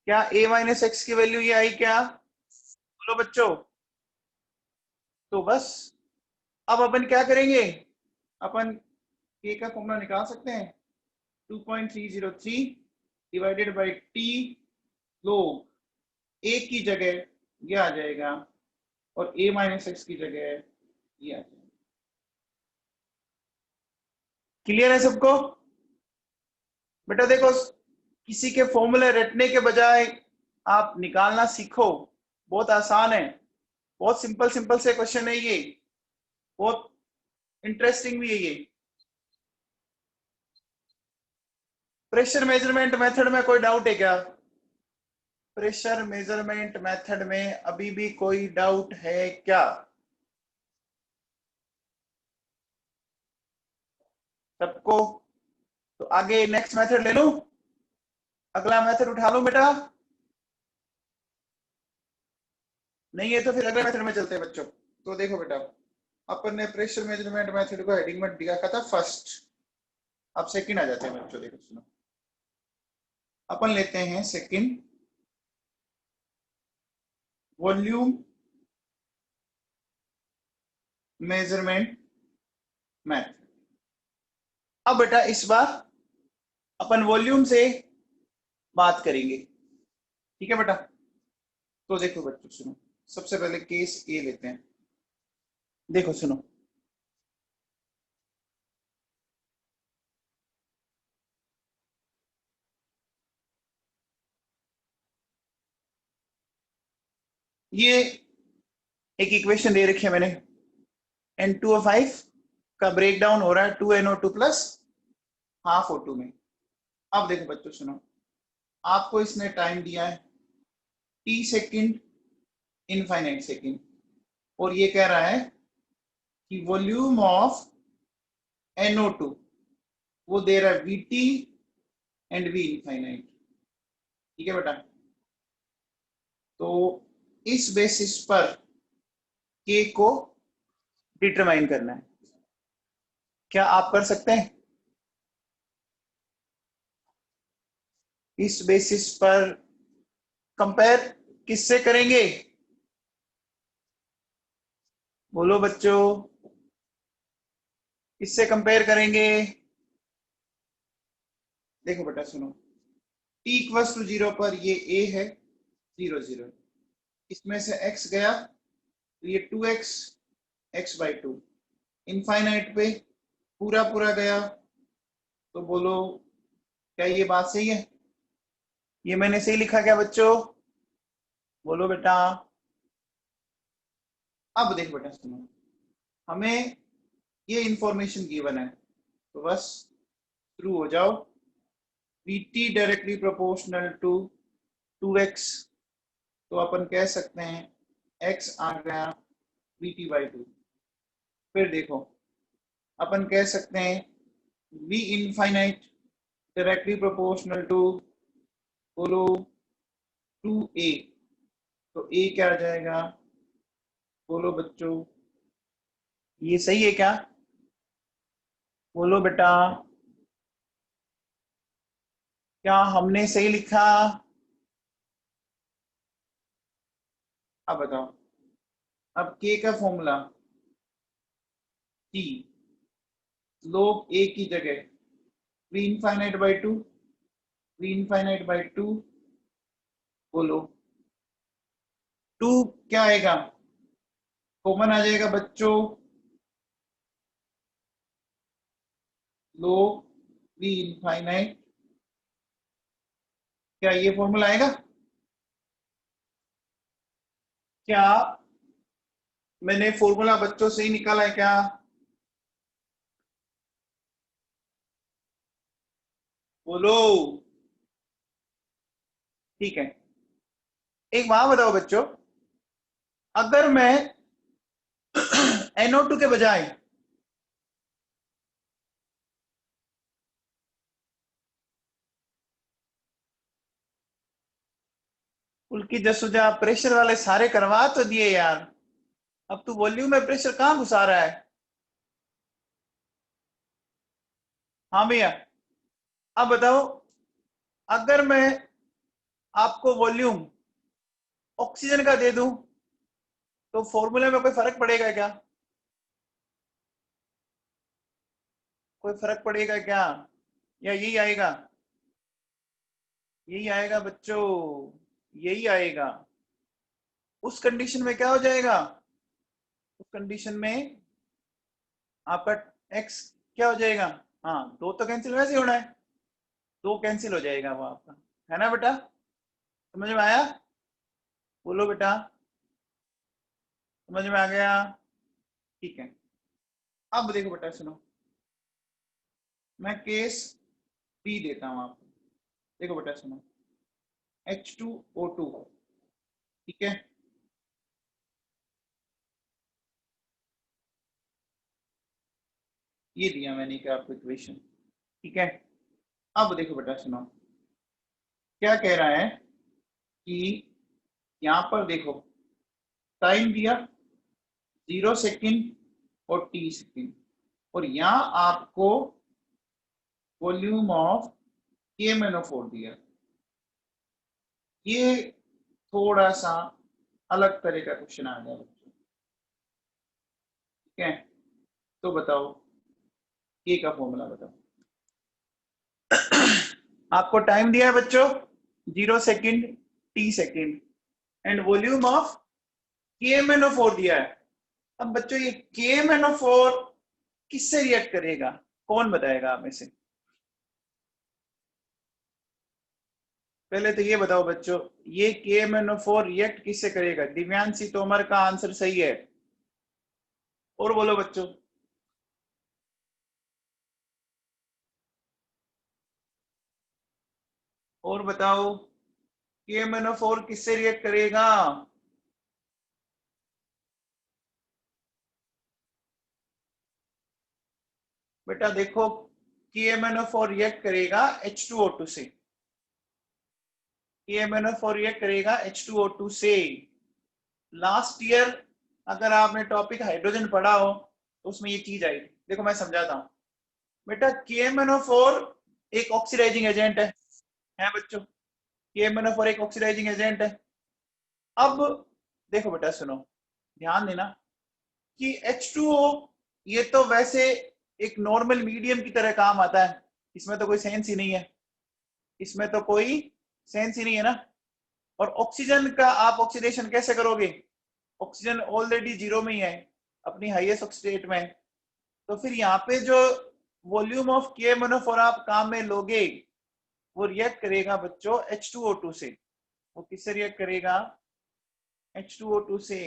Speaker 1: क्या a माइनस एक्स की वैल्यू ये आई क्या? बोलो बच्चों। तो बस अब अपन क्या करेंगे? अपन k का फॉर्मूला निकाल सकते हैं। 2.303 डिवाइडेड बाई टी लोग a की जगह ये आ जाएगा और a माइनस एक्स की जगह ये आ जाएगा। क्लियर है सबको? बेटा देखो, किसी के फॉर्मूले रटने के बजाय आप निकालना सीखो। बहुत आसान है, बहुत सिंपल सिंपल से क्वेश्चन है ये, बहुत इंटरेस्टिंग भी है ये। प्रेशर मेजरमेंट मेथड में कोई डाउट है क्या? प्रेशर मेजरमेंट मेथड में अभी भी कोई डाउट है क्या सबको? तो आगे नेक्स्ट मेथड ले लूं, अगला मेथड उठा लूं बेटा? नहीं है तो फिर अगले मेथड में चलते हैं बच्चों। तो देखो बेटा, अपन ने प्रेशर मेजरमेंट मेथड को हेडिंग में दिया था फर्स्ट। अब सेकंड आ जाते हैं बच्चों। देखो सुनो, अपन लेते हैं सेकंड, वॉल्यूम मेजरमेंट मेथड। अब बेटा इस बार अपन वॉल्यूम से बात करेंगे, ठीक है बेटा? तो देखो बच्चों सुनो, सबसे पहले केस ए लेते हैं। देखो सुनो, ये एक इक्वेशन दे रखी है मैंने, N2O5 का ब्रेक डाउन हो रहा है 2NO2 प्लस हाफ O2 में। अब देखो बच्चों सुनो, आपको इसने टाइम दिया है t सेकेंड, इनफाइनाइट सेकेंड, और ये कह रहा है कि वॉल्यूम ऑफ NO2 वो दे रहा है VT एंड V इनफाइनाइट। ठीक है बेटा? तो इस बेसिस पर K को डिटरमाइन करना है। क्या आप कर सकते हैं? इस बेसिस पर कंपेयर किससे करेंगे? बोलो बच्चों, किससे कंपेयर करेंगे? देखो बेटा सुनो, t इक्वल्स टू 0 पर ये a है 0 0, इसमें से x गया तो ये 2x x बाई 2, इनफाइनाइट पे पूरा पूरा गया। तो बोलो क्या ये बात सही है? ये मैंने सही लिखा क्या बच्चों? बोलो बेटा। अब देखो बेटा सुनो, हमें ये इंफॉर्मेशन गिवन है तो बस शुरू हो जाओ। Vt directly proportional to 2x, तो अपन कह सकते हैं x आ गया Vt बाई 2। फिर देखो, अपन कह सकते हैं v infinite directly proportional to, बोलो 2a, तो a क्या आ जाएगा? बोलो बच्चों, ये सही है क्या? बोलो बेटा, क्या हमने सही लिखा? अब बताओ, अब k का फॉर्मूला t लोग a की जगह v infinite by 2, v infinite by 2, बोलो 2 क्या आएगा? कॉमन आ जाएगा बच्चों, लोग v इनफाइनाइट, क्या ये फॉर्मूला आएगा? क्या मैंने फॉर्मूला बच्चों से ही निकाला है क्या? बोलो। ठीक है, एक बात बताओ बच्चों, अगर मैं NO2 के बजाय उनकी जसुजा प्रेशर वाले सारे करवा तो दिए यार, अब तू वॉल्यूम में प्रेशर कहां घुसा रहा है? हाँ भैया, अब बताओ, अगर मैं आपको वॉल्यूम ऑक्सीजन का दे दूं तो फॉर्मूले में कोई फर्क पड़ेगा क्या? कोई फर्क पड़ेगा क्या, या यही आएगा? यही आएगा बच्चों, यही आएगा। उस कंडीशन में क्या हो जाएगा? उस कंडीशन में आपका x क्या हो जाएगा? हाँ, दो तो कैंसिल वैसे होना है, दो कैंसिल हो जाएगा वो आपका, है ना बेटा? समझ में आया? बोलो बेटा, समझ में आ गया? ठीक है। अब देखो बेटा सुनो, मैं केस बी देता हूं आपको। देखो बेटा सुनो, H2O2, ठीक है, ये दिया मैंने क्या आपको इक्वेशन, ठीक है। अब देखो बेटा सुनो, क्या कह रहा है कि यहां पर देखो टाइम दिया 0 सेकेंड और t सेकेंड, और यहां आपको वॉल्यूम ऑफ KMnO4 दिया। ये थोड़ा सा अलग तरह का क्वेश्चन आ गया बच्चों, ठीक है। तो बताओ के का फॉर्मूला बताओ। आपको टाइम दिया है बच्चों 0 second, t second, and volume of KMnO4 दिया है। अब बच्चों ये KMnO4 किससे रिएक्ट करेगा, कौन बताएगा आप में से? पहले तो ये बताओ बच्चों, ये KMnO4 रिएक्ट किससे करेगा? दिव्यांशी तोमर का आंसर सही है, और बोलो बच्चों। और बताओ, KMnO4 किससे रिएक्ट करेगा? बेटा देखो, KMnO4 रिएक्ट करेगा H2O2 से, KMnO4 रिएक्ट करेगा H2O2 से। लास्ट ईयर अगर आपने टॉपिक हाइड्रोजन पढ़ा हो तो उसमें ये चीज आई। देखो मैं समझाता हूँ बेटा, KMnO4 एक ऑक्सीडाइजिंग एजेंट है बच्चों, KMnO4 एक ऑक्सीडाइजिंग एजेंट है। अब देखो बेटा सुनो, ध्यान देना कि H2O ये तो वैसे एक नॉर्मल मीडियम की तरह काम आता है, इसमें तो कोई सेंस ही नहीं है, इसमें तो कोई सेंस ही नहीं है ना। और ऑक्सीजन का आप ऑक्सीडेशन कैसे करोगे? ऑक्सीजन ऑलरेडी जीरो में ही है, अपनी हाईएस्ट ऑक्सीडेट में। तो फिर यहाँ पे जो वॉल्यूम ऑफ KMnO4 आप काम में लोगे, वो रिएक्ट करेगा बच्चों H2O2 से। वो किससे रिएक्ट करेगा? H2O2 से।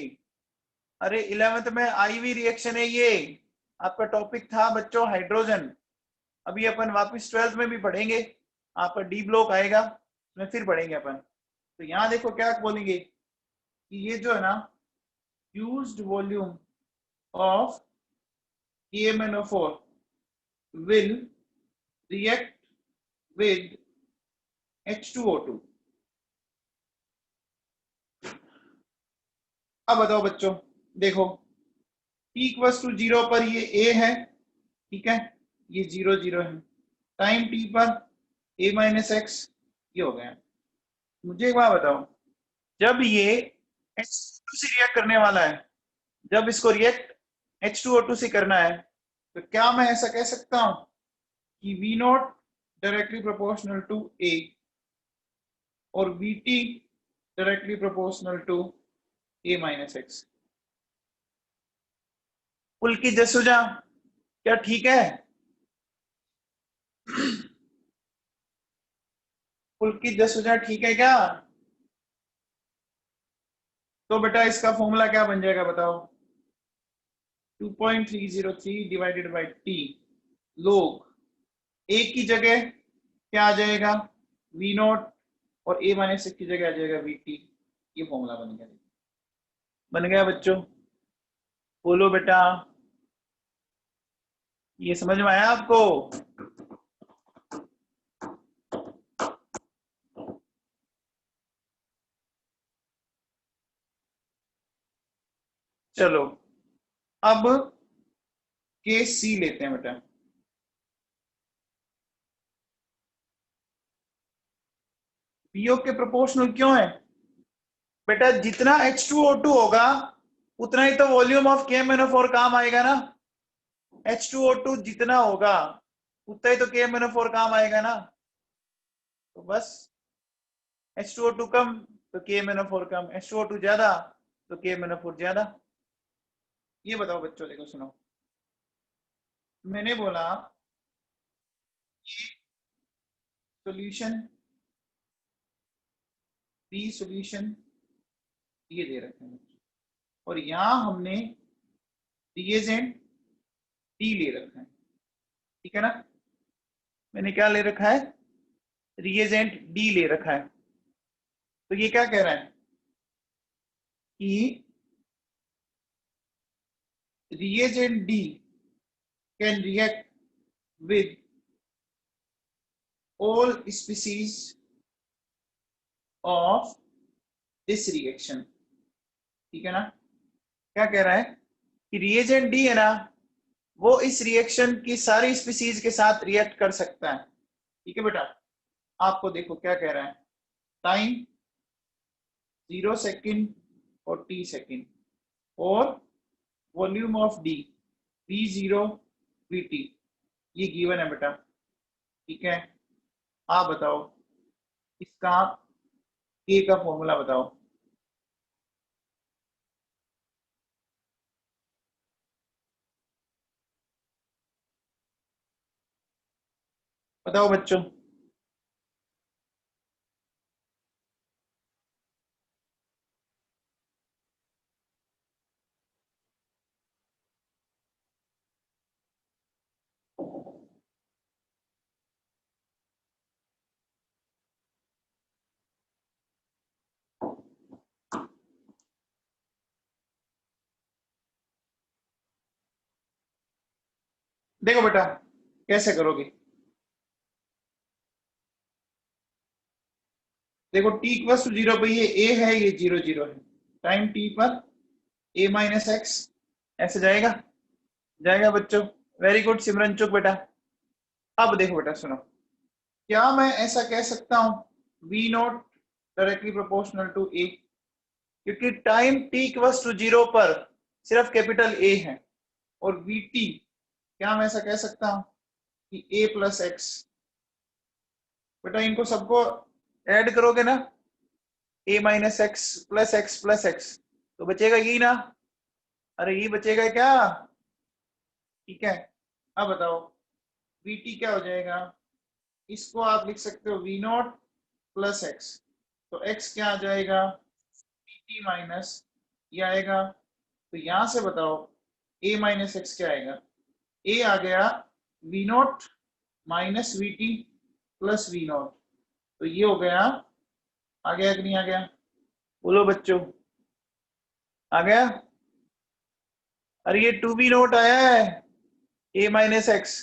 Speaker 1: अरे 11th में आई हुई रिएक्शन है ये, आपका टॉपिक था बच्चों हाइड्रोजन। अभी अपन वापस 12th में भी पढ़ेंगे, आपका डी ब्लॉक आएगा, उसमें फिर पढ़ेंगे अपन। तो यहाँ देखो क्या बोलेंगे कि ये जो है ना, used volume of KMnO4 will react with H2O2। अब बताओ बच्चों, देखो t=0 पर ये A है, ठीक है, ये 0 0 है। टाइम t पर A-x, ये हो गया। मुझे एक बात बताओ, जब ये H2 से रिएक्ट करने वाला है, जब इसको रिएक्ट H2O2 से करना है, तो क्या मैं ऐसा कह सकता हूं कि V0 directly proportional to A और VT directly proportional to A-x? Pulkit Jasuja, क्या ठीक है? पुलकित जसूजा ठीक है क्या? तो बेटा इसका फॉर्मूला क्या बन जाएगा बताओ? 2.303 डिवाइडेड बाई टी लोग ए की जगह क्या आ जाएगा? V0, और A-6 की जगह आ जाएगा VT। ये फॉर्मूला बन गया, बन गया बच्चों? बोलो बेटा, ये समझ में आया आपको? चलो अब केस सी लेते हैं बेटा। पीओ के प्रोपोर्शनल क्यों है बेटा? जितना H2O2 होगा उतना ही तो वॉल्यूम ऑफ KMnO4 काम आएगा ना। H2O2 जितना होगा उतना ही तो KMnO4 काम आएगा ना। तो बस H2O2 कम तो KMnO4 कम, H2O2 ज्यादा तो KMnO4 ज्यादा। ये बताओ बच्चों, देखो सुनो, मैंने बोला ये सॉल्यूशन बी सॉल्यूशन ये दे रखे हैं और यहां हमने रिएजेंट डी ले रखा है, ठीक है ना। मैंने क्या ले रखा है? रिएजेंट डी ले रखा है। तो ये क्या कह रहा है कि reagent D can react with all species of this reaction, ठीक है ना। क्या कह रहा है कि reagent D है ना, वो इस रिएक्शन की सारी स्पीसीज के साथ रिएक्ट कर सकता है, ठीक है बेटा। आपको देखो क्या कह रहा है, टाइम 0 सेकेंड और t सेकेंड और volume of D V0 VT, ये गिवन है बेटा, ठीक है। आप बताओ इसका K का फॉर्मूला बताओ। बताओ बच्चों। देखो बेटा कैसे करोगे, देखो t इक्वल टू 0 पे ये a है, ये 0 0 है, टाइम t पर a माइनस एक्स, ऐसे जाएगा, जाएगा बच्चों। वेरी गुड सिमरन चुक बेटा। अब देखो बेटा सुनो, क्या मैं ऐसा कह सकता हूं v naught directly proportional to a, क्योंकि टाइम t इक्वल टू 0 पर सिर्फ कैपिटल A है, और vt क्या मैं ऐसा कह सकता हूं कि a प्लस एक्स। बेटा इनको सबको ऐड करोगे ना, a minus x plus x, तो बचेगा यही ना। अरे ये बचेगा क्या, ठीक है। अब बताओ vt क्या हो जाएगा, इसको आप लिख सकते हो v नॉट प्लस एक्स, तो x क्या आ जाएगा vt माइनस ये आएगा। तो यहां से बताओ a माइनस एक्स क्या आएगा, a आ गया v not minus vt plus v not, तो ये हो गया, आ गया कि नहीं आ गया, बोलो बच्चों, आ गया। अरे ये 2v नॉट आया है a माइनस एक्स,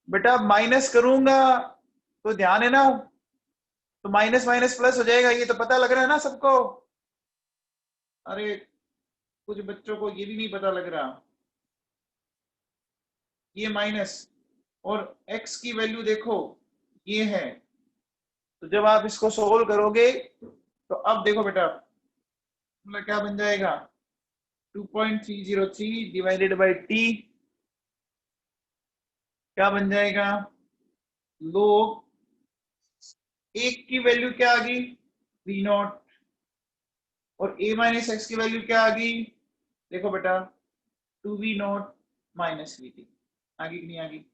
Speaker 1: बेटा माइनस करूंगा तो ध्यान है ना, तो माइनस माइनस प्लस हो जाएगा, ये तो पता लग रहा है ना सबको। अरे कुछ बच्चों को ये भी नहीं पता लग रहा, ये माइनस और x की वैल्यू देखो ये है, तो जब आप इसको सोल्व करोगे तो अब देखो बेटा मतलब क्या बन जाएगा, 2.303 डिवाइडेड बाई t क्या बन जाएगा, लोग एक की वैल्यू क्या आ गई v नॉट, और a माइनस एक्स की वैल्यू क्या आ गई, देखो बेटा 2v नॉट माइनस vt, आ गई कि नहीं आ गई।